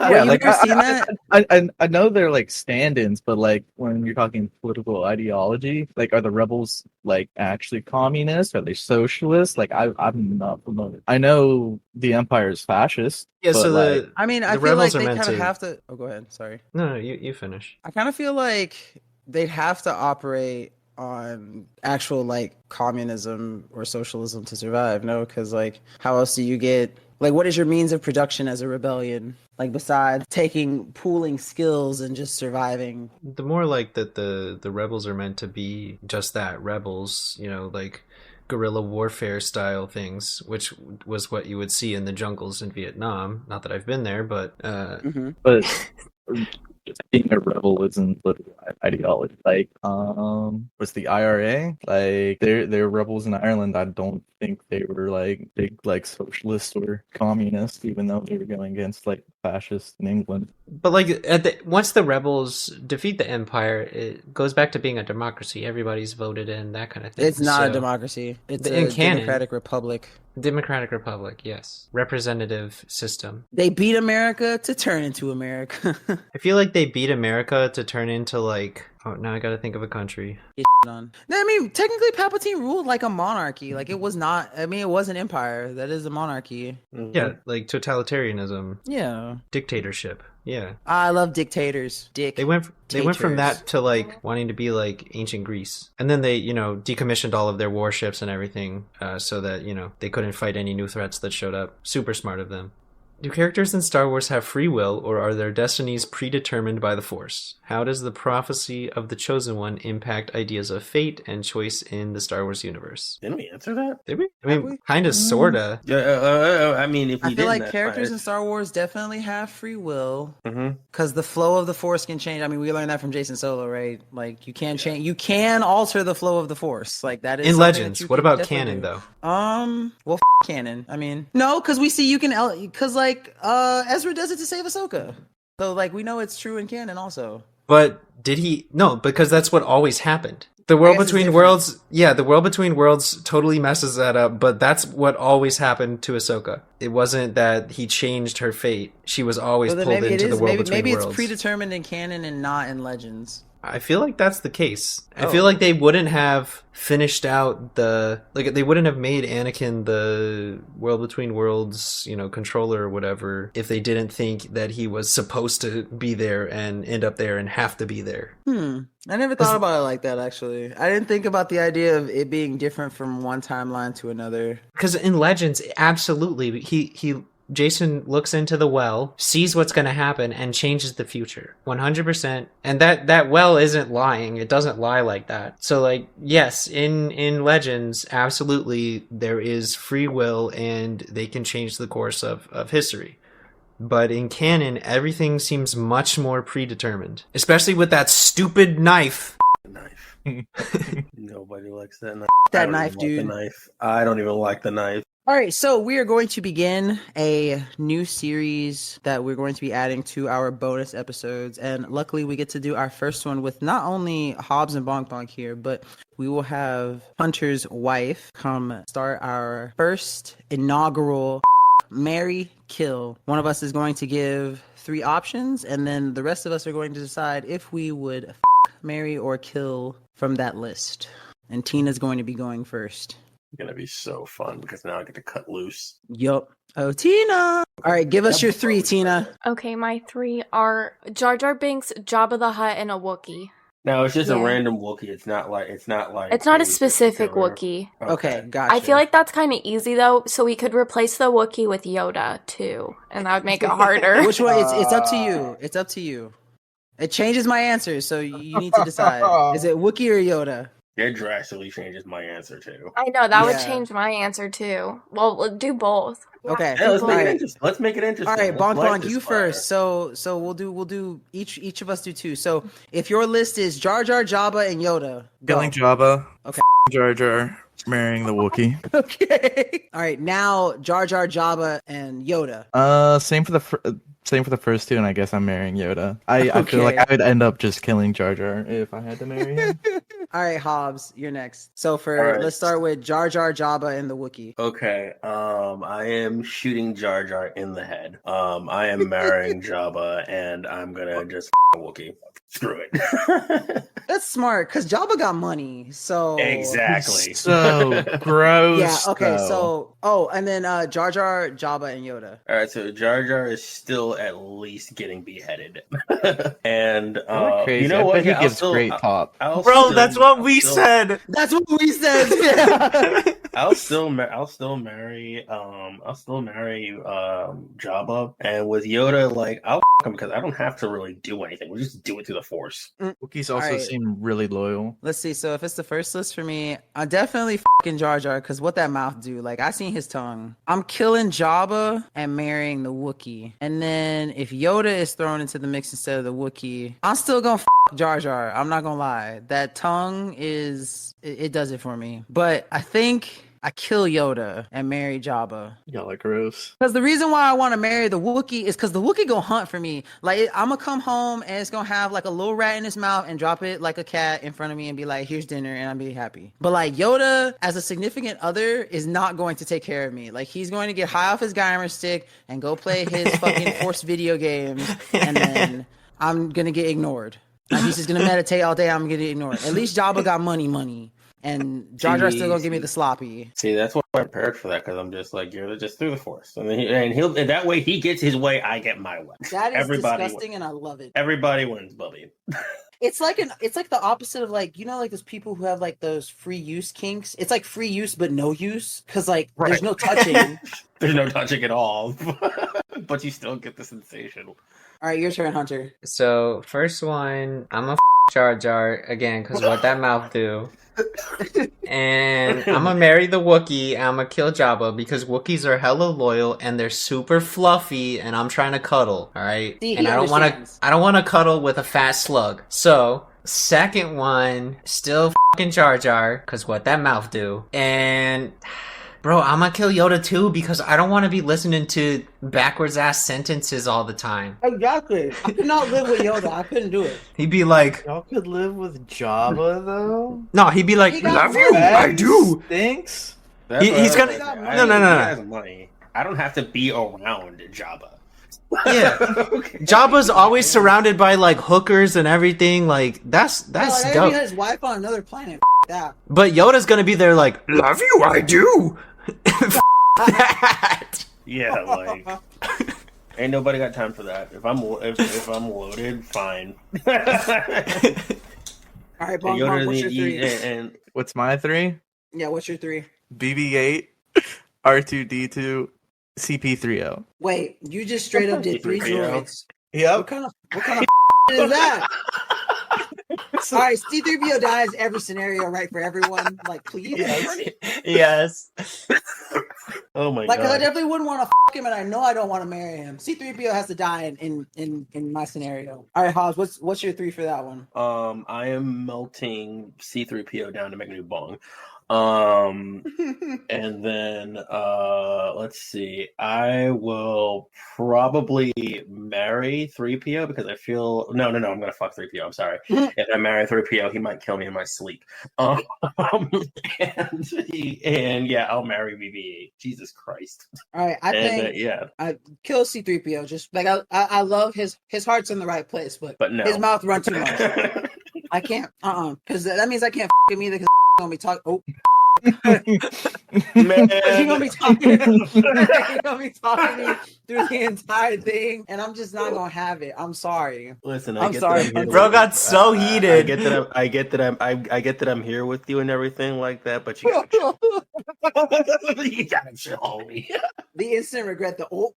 Yeah, like seen that? I know they're like stand-ins, but like when you're talking political ideology, like are the rebels like actually communist? Are they socialist? Like I'm not familiar. I know the Empire is fascist. Yeah, so like, I feel like they kind of have to. Oh, go ahead. Sorry. No, you finish. I kind of feel like they'd have to operate on actual like communism or socialism to survive, no? Because like how else do you get Like, what is your means of production as a rebellion? Like, besides pooling skills and just surviving? The more like that the rebels are meant to be just that, rebels, like guerrilla warfare style things, which was what you would see in the jungles in Vietnam. Not that I've been there, but But being a rebel isn't literally ideology. Like, was the IRA, like they're rebels in Ireland. I don't think they were like big like socialist or communist, even though they were going against like fascists in England. But like once the rebels defeat the empire, it goes back to being a democracy. Everybody's voted in, that kind of thing. It's not a democracy. It's a democratic republic. Democratic Republic, yes. Representative system. They beat America to turn into America. I feel like they beat America to turn into like... Oh, now I gotta think of a country. On. I mean, technically Palpatine ruled like a monarchy. Like, it was not... I mean, it was an empire. That is a monarchy. Mm-hmm. Yeah, like totalitarianism. Yeah. Dictatorship. Yeah. I love dictators. They went from that to like wanting to be like ancient Greece. And then they, decommissioned all of their warships and everything so that, they couldn't fight any new threats that showed up. Super smart of them. Do characters in Star Wars have free will, or are their destinies predetermined by the Force? How does the prophecy of the Chosen One impact ideas of fate and choice in the Star Wars universe? Didn't we answer that? Did we? I mean, kind of, sorta. I mean, if we I feel like characters in Star Wars definitely have free will, because the flow of the Force can change. I mean, we learned that from Jason Solo, right? Like, you can change, you can alter the flow of the Force. Like, that is in Legends. What about canon, though? Well, canon. I mean, no, because we see you can, because like Ezra does it to save Ahsoka, so like we know it's true in canon also. But did he? No, because that's what always happened. The World Between Worlds, the World Between Worlds totally messes that up, but that's what always happened to Ahsoka. It wasn't that he changed her fate. She was always pulled into the World Between Worlds. Maybe it's predetermined in canon and not in Legends. I feel like that's the case. I feel like they wouldn't have finished out they wouldn't have made Anakin the World Between Worlds, controller or whatever, if they didn't think that he was supposed to be there and end up there and have to be there. I never thought about it like that, actually. I didn't think about the idea of it being different from one timeline to another. Because in Legends, absolutely, Jason looks into the well, sees what's going to happen, and changes the future 100%. And that well isn't lying. It doesn't lie like that. So, like, yes, in Legends, absolutely, there is free will, and they can change the course of history. But in canon, everything seems much more predetermined, especially with that stupid knife. Nobody likes that knife. That knife, dude. I don't even like the knife. All right, so we are going to begin a new series that we're going to be adding to our bonus episodes. And luckily, we get to do our first one with not only Hobbs and Bonk Bonk here, but we will have Hunter's wife come start our first inaugural marry, kill. One of us is going to give 3 options, and then the rest of us are going to decide if we would marry or kill from that list. And Tina's going to be going first. Gonna be so fun because now I get to cut loose. Yup. Oh, Tina! All right, give us your 3, Tina. Okay, my 3 are Jar Jar Binks, Jabba the Hutt, and a Wookiee. No, it's just a random Wookiee. It's not like it's not a specific Wookiee. Okay, gotcha. I feel like that's kind of easy though, so we could replace the Wookiee with Yoda too, and that would make it harder. Which one? It's up to you. It's up to you. It changes my answer, so you need to decide. Is it Wookiee or Yoda? It drastically changes my answer too. I know that would change my answer too. Well, do both. Okay, yeah, let's make it interesting. Let's make it interesting. All right, Bonk Bonk, you first. So we'll do each of us do 2. So if your list is Jar Jar, Jabba, and Yoda, Killing Jabba. Okay. Jar Jar marrying the Wookiee. Okay. All right, now Jar Jar, Jabba, and Yoda. Same for the first 2, and I guess I'm marrying Yoda. I feel like I would end up just killing Jar Jar if I had to marry him. All right, Hobbs, you're next. So let's start with Jar Jar, Jabba, and the Wookiee. Okay. I am shooting Jar Jar in the head. I am marrying Jabba, and I'm gonna just a Wookiee. Screw it. That's smart, because Jabba got money, so... Exactly. So gross. Yeah, okay, though. and then Jar Jar, Jabba, and Yoda. Alright, so Jar Jar is still at least getting beheaded. And, you know what? He gives great top. Bro, that's what we said! That's what we said! Yeah. I'll still marry Jabba, and with Yoda, like I'll him because I don't have to really do anything. We'll just do it through the Force. Wookiees also seem really loyal. Let's see. So if it's the first list for me, I definitely fucking Jar Jar because what that mouth do? Like I seen his tongue. I'm killing Jabba and marrying the Wookiee. And then if Yoda is thrown into the mix instead of the Wookiee, I'm still gonna Jar Jar. I'm not gonna lie. That tongue it does it for me. But I think I kill Yoda and marry Jabba. Y'all are gross. Because the reason why I want to marry the Wookiee is because the Wookiee gonna hunt for me. Like I'm gonna come home and it's gonna have like a little rat in his mouth and drop it like a cat in front of me and be like, "Here's dinner," and I'll be happy. But like Yoda, as a significant other, is not going to take care of me. Like he's going to get high off his Geimer stick and go play his fucking Force video games, and then I'm gonna get ignored. Like he's just gonna meditate all day. I'm gonna get ignored. At least Jabba got money. And Jar Jar's still gonna give me the sloppy. See, that's why I'm prepared for that because I'm just like you're just through the Force, and that way he gets his way, I get my way. That is disgusting, wins. and I love it. Everybody wins, Bubby. It's like the opposite of like like those people who have like those free use kinks. It's like free use but no use because like there's no touching. There's no touching at all, but you still get the sensation. All right, your turn, Hunter. So first one, I'm a Jar Jar again because what that mouth do. And I'm gonna marry the Wookiee and I'm gonna kill Jabba because Wookiees are hella loyal and they're super fluffy and I'm trying to cuddle, alright? And I don't wanna cuddle with a fat slug. So second one, still fucking Jar Jar, cause what that mouth do. And bro, I'm gonna kill Yoda too because I don't want to be listening to backwards ass sentences all the time. Exactly. I could not live with Yoda. I couldn't do it. He'd be like, y'all could live with Jabba though. No, he'd be like, love you, I do. Stinks. He's gonna no. Has money. I don't have to be around Jabba. Yeah, okay. Jabba's always surrounded by like hookers and everything. Like that's dope. He has his wife on another planet. That. But Yoda's gonna be there like, love you, I do. That. Yeah, like ain't nobody got time for that. If I'm loaded, fine. All right, Bong, what's your three? And what's my three? Yeah, what's your three? BB-8, R2-D2, CP3O. Wait, you just straight up did 3 droids. Yep. What kind of is that? All right, C-3PO dies every scenario, right, for everyone. Like, please. Yes. Oh my god. Like, because I definitely wouldn't want to him, and I know I don't want to marry him. C-3PO has to die in my scenario. All right, Hobbs, what's your 3 for that one? I am melting C-3PO down to make a new bong. And then let's see, I will probably marry 3PO because I feel no I'm gonna fuck 3PO. I'm sorry. If I marry 3PO, he might kill me in my sleep. And yeah, I'll marry BB-8. Jesus Christ. All right, I think I kill C-3PO. Just like I love his heart's in the right place, but no. His mouth run too much. I can't because that means I can't him either because gonna be talking. Oh, man, he's gonna be talking. He's gonna be talking to me through the entire thing, and I'm just not gonna have it. I'm sorry. Listen, I'm sorry. Bro got so heated. I get that I'm here with you and everything like that, but you gotta chill me. The instant regret, and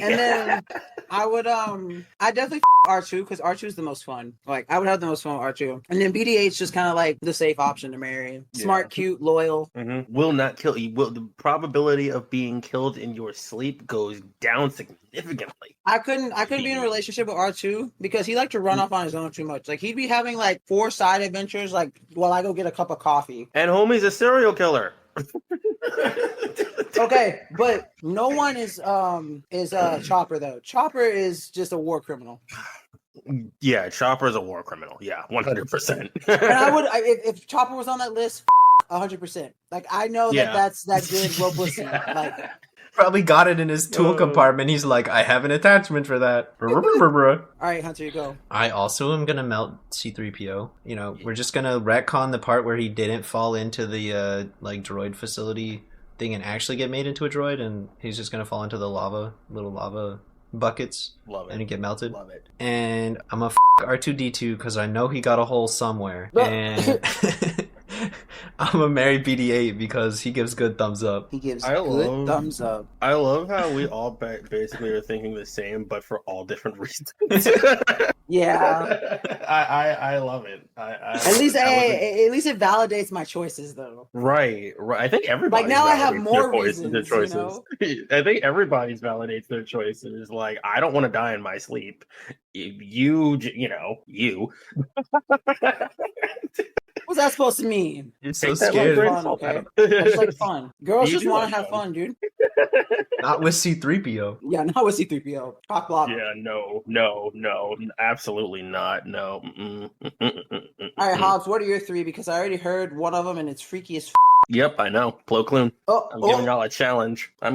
then I would I definitely R2 because R2 is the most fun. Like I would have the most fun with R2, and then BD-8 is just kind of like the safe option to marry. Smart, cute, loyal. Mm-hmm. Will not kill you. The probability of being killed in your sleep goes down significantly. I couldn't be in a relationship with R2 because he liked to run off on his own too much. Like he'd be having like 4 side adventures like while I go get a cup of coffee. And homie's a serial killer. Okay, but no one is Chopper though. Chopper is just a war criminal. Yeah, Chopper's a war criminal. Yeah, 100%. And I would if Chopper was on that list, 100%. Like I know that's that good publicity. Like probably got it in his tool compartment. He's like, I have an attachment for that. All right, Hunter, you go. I also am gonna melt C-3PO. You know, we're just gonna retcon the part where he didn't fall into the like droid facility thing and actually get made into a droid, and he's just gonna fall into the little lava buckets. Love it. And get melted. Love it. And I'm a R2-D2 because I know he got a hole somewhere. And I'm gonna marry BD8 because he gives good thumbs up. He gives good thumbs up. I love how we all basically are thinking the same, but for all different reasons. Yeah. I love it. At least it validates my choices, though. Right. I think everybody now I have more reasons. Their choices. You know? I think everybody's validates their choices. Like, I don't want to die in my sleep. You. What's that supposed to mean? You're so That's scared. like fun, okay? That's like fun. Girls just want to have fun, dude. Not with C-3PO. Yeah, not with C-3PO. Cock block. Yeah, no, absolutely not. No. All right, Hobbs, what are your 3? Because I already heard one of them and it's freaky as Yep, I know. Plo Koon. I'm giving y'all a challenge. All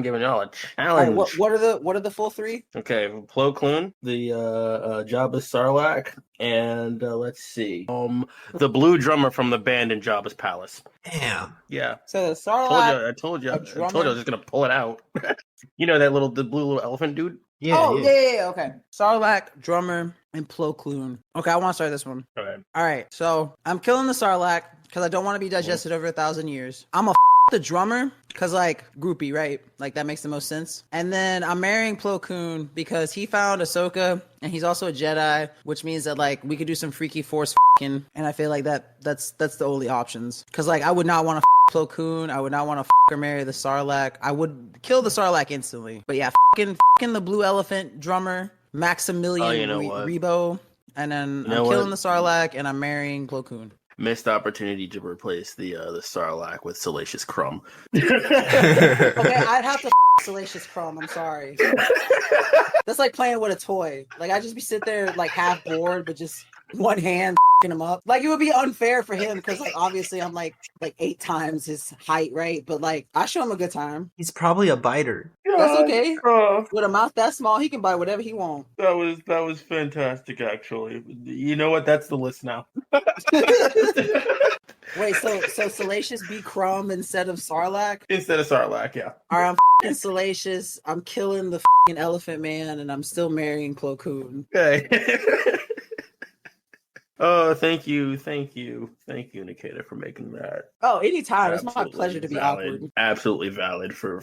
right, what are the full 3? Okay, Plo Koon, the Jabba's Sarlacc, and let's see, the blue drummer from the band in Jabba's Palace. Damn. Yeah. So the Sarlacc. I told you I was just gonna pull it out. You know the blue little elephant dude? Yeah. Yeah. Okay. Sarlacc, drummer, and Plo Koon. Okay, I want to start this one. Okay. All right. So I'm killing the Sarlacc because I don't want to be digested over 1,000 years. I'm the drummer because groupie, right? Like that makes the most sense. And then I'm marrying Plo Koon because he found Ahsoka and he's also a Jedi, which means that we could do some freaky Force and I feel like that's the only options. Because I would not want to Plo Koon. I would not want to or marry the Sarlacc. I would kill the Sarlacc instantly. But yeah, fucking the blue elephant drummer, Maximilian Rebo. And then I'm killing the Sarlacc and I'm marrying Plo Koon. Missed opportunity to replace the Sarlacc with Salacious Crumb. Okay, I'd have to Salacious Crumb. I'm sorry. That's like playing with a toy. I just be sit there half bored, but just one hand him up. It would be unfair for him because obviously I'm like 8 times his height, right? But I show him a good time. He's probably a biter. That's okay. With a mouth that small, he can buy whatever he wants. That was fantastic, actually. You know what? That's the list now. Wait, so Salacious be Crumb instead of Sarlacc? Instead of Sarlacc, yeah. All right, I'm Salacious. I'm killing the Elephant Man, and I'm still marrying Plo Koon. Okay. Oh, thank you, Nikita, for making that. Oh, anytime. It's my pleasure to be awkward. Absolutely valid for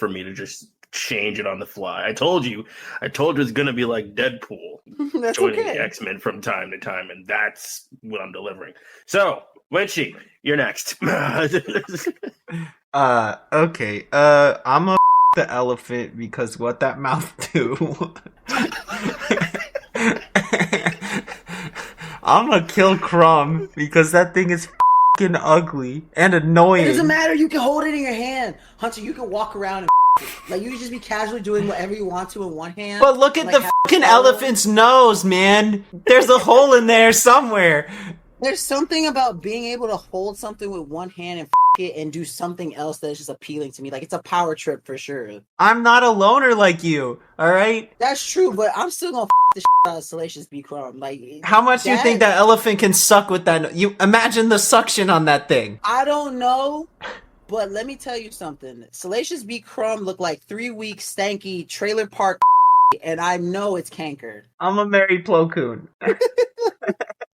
me to just change it on the fly. I told you it's gonna be like Deadpool. That's joining okay. the X-Men from time to time, and that's what I'm delivering. So, Winchy, you're next. Okay. I'm a the elephant because what that mouth do? I'm gonna kill Crumb because that thing is fucking ugly and annoying. It doesn't matter. You can hold it in your hand, Hunter. You can walk around and you can just be casually doing whatever you want to in one hand. But look at the fucking elephant's nose, man. There's a hole in there somewhere. There's something about being able to hold something with one hand and it and do something else that is just appealing to me. It's a power trip for sure. I'm not a loner like you, all right? That's true, but I'm still gonna the out of Salacious B. Crumb. How much do you think that elephant can suck with that? You imagine the suction on that thing. I don't know, but let me tell you something. Salacious B. Crumb looked like 3 weeks stanky trailer park, and I know it's cankered. I'm a marry Plo Koon.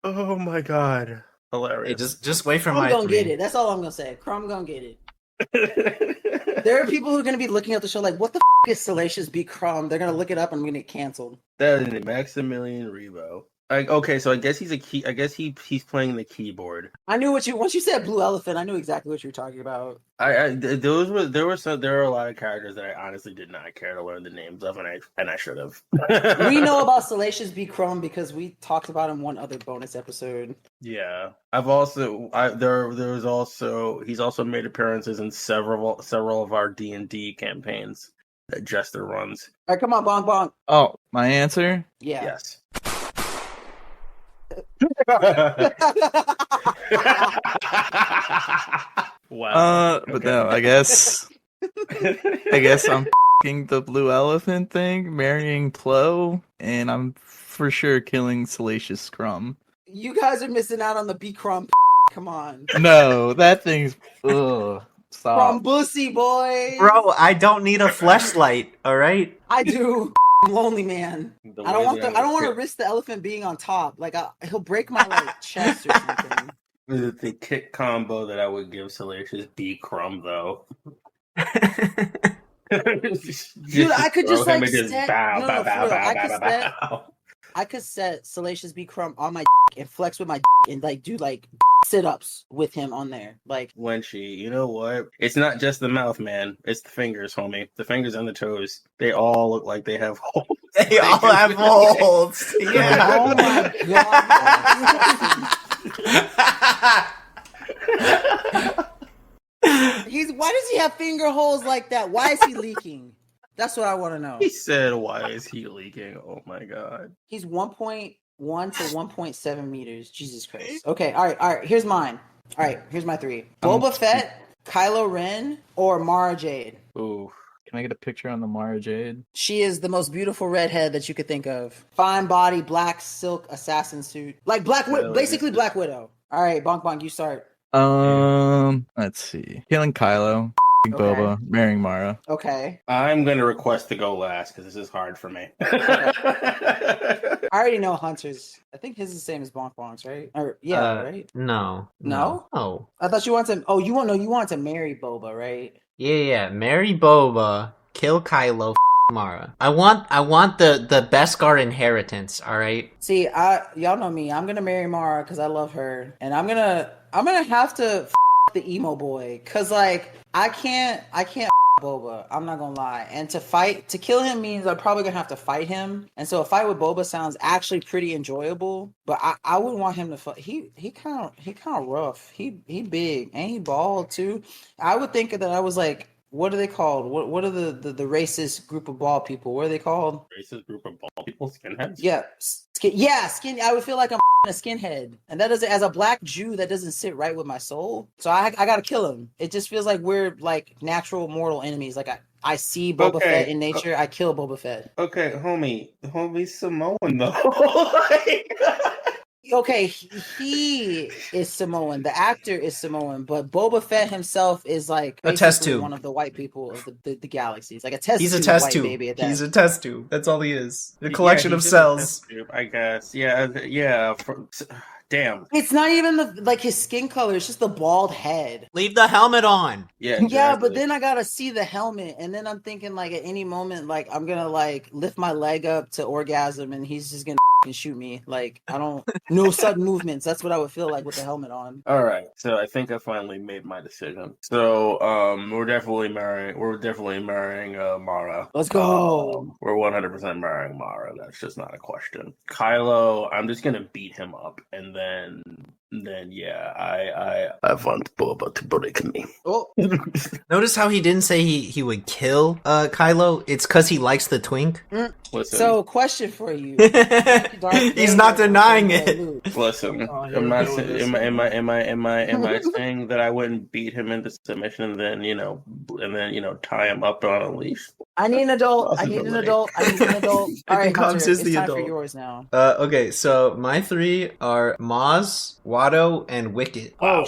Oh my god. Hilarious. Hey, just wait for my Crumb gonna get it. That's all I'm gonna say. Crumb gonna get it. There are people who are gonna be looking at the show what the is Salacious B. Crumb? They're gonna look it up and I'm gonna get canceled. That is Maximilian Rebo. Okay, so I guess he's he's playing the keyboard. I knew once you said blue elephant, I knew exactly what you were talking about. There are a lot of characters that I honestly did not care to learn the names of, and I should have. We know about Salacious B. Crumb because we talked about him one other bonus episode. Yeah, he's also made appearances in several of our D&D campaigns that Jester runs. All right, come on, bonk bonk. Oh, my answer? Yeah. Yes. Wow. But no, I guess I'm f***ing the blue elephant thing, marrying Plo, and I'm for sure killing Salacious Crumb. You guys are missing out on the B. Crumb. Come on. No, that thing's ugh. Stop. Crumb bussy boy. Bro, I don't need a fleshlight, all right? I do. Lonely man. I don't want to risk the elephant being on top. He'll break my chest or something. The kick combo that I would give Salacious B Crumb though. Dude, I could just like set. I could set Salacious B Crumb on my and flex with my and like do like sit-ups with him on there. Like Lynchy, you know what? It's not just the mouth, man. It's the fingers, homie. The fingers and the toes. They all look like they have holes. They all have holes. Yeah. Oh my god. Why does he have finger holes like that? Why is he leaking? That's what I want to know. He said, "Why is he leaking?" Oh my god. He's 1.1 to 1.7 meters. Jesus Christ. Okay, all right. Here's mine. All right, here's my three: Boba Fett, Kylo Ren, or Mara Jade. Ooh. Can I get a picture on the Mara Jade? She is the most beautiful redhead that you could think of. Fine body, black silk assassin suit, like basically Black Widow. All right, Bonk, you start. Let's see. Killing Kylo, Boba, marrying Mara. Okay. I'm going to request to go last because this is hard for me. I already know Hunter's. I think his is the same as Bonk's, right? Or right? No. Oh. I thought you wanted to. Oh, you wanted to marry Boba, right? Yeah. Marry Boba, kill Kylo, Mara. I want the Beskar inheritance. All right. See, y'all know me. I'm gonna marry Mara because I love her, and I'm gonna have to the emo boy because like I can't Boba. I'm not gonna lie. And to kill him means I'm probably gonna have to fight him. And so a fight with Boba sounds actually pretty enjoyable. But I wouldn't want him to fight. He kind of rough. He big and he bald too. I would think that I was like, what are they called? What are the racist group of bald people? What are they called? Racist group of bald people, skinheads. Yeah, skin. I would feel like I'm a skinhead, and that doesn't, as a black Jew, that doesn't sit right with my soul. So I gotta kill him. It just feels like we're like natural mortal enemies. Like I see Boba Fett in nature. I kill Boba Fett. Okay, homie Samoan though. Okay, he is Samoan. The actor is Samoan, but Boba Fett himself is like a test tube. One of the white people of the galaxy. It's like a test. He's tube a test white tube. Baby at that. He's a test tube. That's all he is. A collection of cells. Tube, I guess. Yeah. Damn. It's not even his skin color. It's just the bald head. Leave the helmet on. Yeah. Exactly. Yeah, but then I gotta see the helmet, and then I'm thinking like at any moment like I'm gonna like lift my leg up to orgasm, and he's just gonna shoot me. Like I don't no sudden movements. That's what I would feel like with the helmet on. All right, so I think I finally made my decision. So we're definitely marrying Mara. Let's go. We're 100% marrying Mara. That's just not a question. Kylo, I'm just gonna beat him up, and then yeah, I want Boba to break me. Oh. Notice how he didn't say he would kill Kylo? It's because he likes the twink. Listen. So, question for you. He's not denying it. Listen, am I saying that I wouldn't beat him into submission and then tie him up on a leash? I need an adult. I need an adult. All right, Hunter, is it's the time adult. for yours now. Okay, so my three are Maz, Watto, and Wicket. Wow.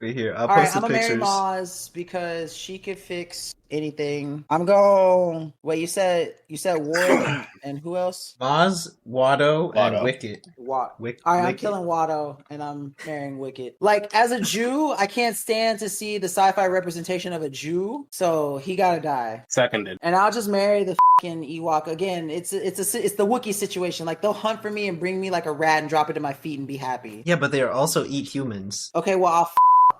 Right here, I'll All right, post I'm the gonna marry pictures. Maz because she could fix anything. I'm going. Wait, you said Ward and who else? Maz, Watto, and Wicket. All right, I'm killing Watto and I'm marrying Wicket. Like as a Jew, I can't stand to see the sci-fi representation of a Jew, so he gotta die. Seconded. And I'll just marry the fucking Ewok again. It's the Wookiee situation. Like they'll hunt for me and bring me like a rat and drop it to my feet and be happy. Yeah, but they also eat humans. Okay, well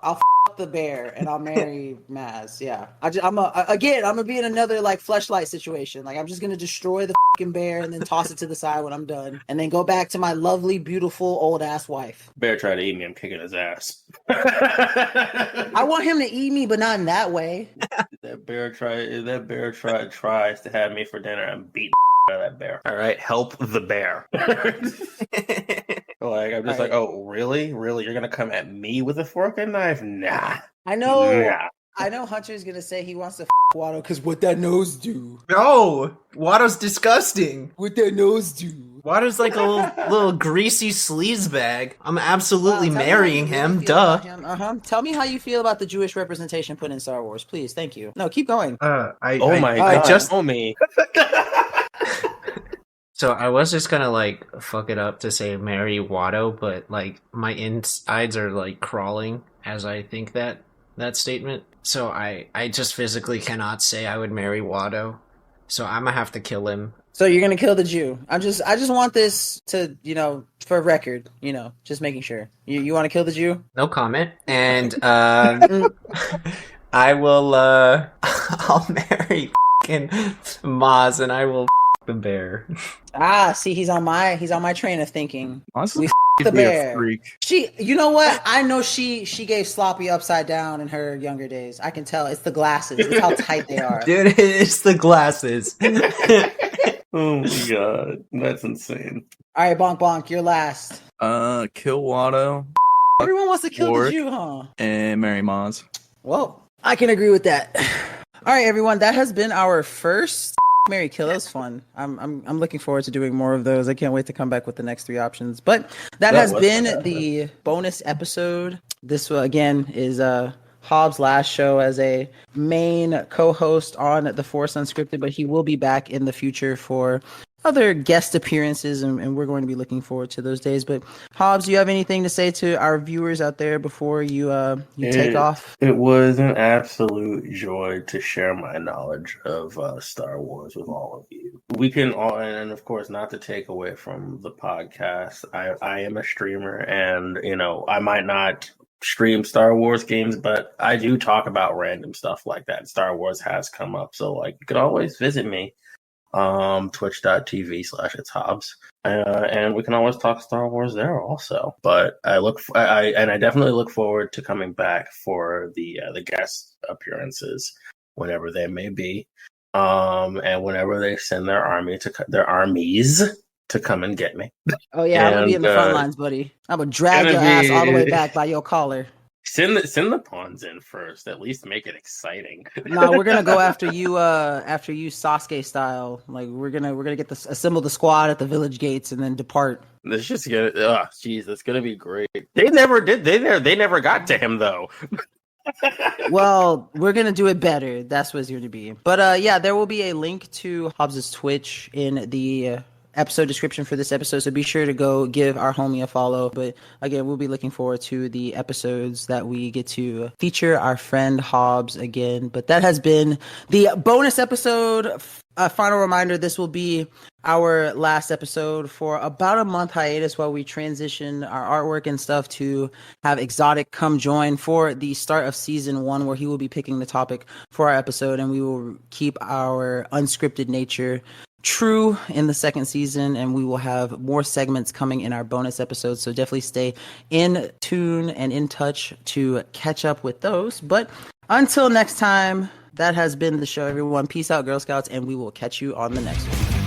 I'll f the bear and I'll marry Maz. Yeah, I'm gonna be in another like fleshlight situation. Like I'm just gonna destroy the fucking bear and then toss it to the side when I'm done, and then go back to my lovely, beautiful old ass wife. Bear tried to eat me. I'm kicking his ass. I want him to eat me, but not in that way. That bear tries to have me for dinner and beat out of that bear. All right, help the bear. Like I'm just like, oh really? You're gonna come at me with a fork and knife? Nah. I know Hunter's gonna say he wants to Watto because what that nose do? No, Watto's disgusting. What that nose do? Watto's like a little greasy sleaze bag. I'm absolutely marrying him. Duh. Tell me how you feel about the Jewish representation put in Star Wars, please. Thank you. No, keep going. I God, just homie. So I was just gonna like fuck it up to say marry Watto, but like my insides are like crawling as I think that statement. So I just physically cannot say I would marry Watto. So I'm gonna have to kill him. So you're gonna kill the Jew. I just want this to, for record, just making sure. You want to kill the Jew? No comment. And I will I'll marry fucking Maz and I will the bear. See, he's on my train of thinking. Honestly, The bear. A freak. You know what? I know she gave Sloppy upside down in her younger days. I can tell. It's the glasses. It's how tight they are. Dude, it's the glasses. Oh my god, that's insane. All right, Bonk Bonk, you're last. Kill Watto Everyone wants to kill Lord. the Jew, huh? and marry Maz. Well, I can agree with that. All right, everyone, that has been our first Mary Kill. That was fun. I'm looking forward to doing more of those. I can't wait to come back with the next 3 options. But that has been the bonus episode. This again is Hobbs' last show as a main co-host on the Force Unscripted, but he will be back in the future for other guest appearances, and we're going to be looking forward to those days. But Hobbs, do you have anything to say to our viewers out there before you take off? It was an absolute joy to share my knowledge of Star Wars with all of you. We can all, and of course, not to take away from the podcast, I am a streamer, and I might not stream Star Wars games, but I do talk about random stuff like that. Star Wars has come up, so you could always visit me. Twitch.tv/it's Hobbs, and we can always talk Star Wars there also. But I definitely look forward to coming back for the guest appearances whenever they may be, and whenever they send their armies to come and get me. Oh yeah, I'm gonna be in the front lines, buddy. I'm gonna drag your ass all the way back by your collar. Send the pawns in first. At least make it exciting. No, we're gonna go after you Sasuke style. Like we're gonna get assemble the squad at the village gates and then depart. This just that's gonna be great. They never did. They never got to him though. Well, we're gonna do it better. That's what it's going to be. But yeah, there will be a link to Hobbs' Twitch in the episode description for this episode, so be sure to go give our homie a follow. But again, we'll be looking forward to the episodes that we get to feature our friend Hobbs again. But that has been the bonus episode. A final reminder, this will be our last episode for about a month hiatus while we transition our artwork and stuff to have Exotic come join for the start of season 1, where he will be picking the topic for our episode, and we will keep our unscripted nature true in the second season, and we will have more segments coming in our bonus episodes, so definitely stay in tune and in touch to catch up with those. But until next time, that has been the show, everyone. Peace out, Girl Scouts, and we will catch you on the next one.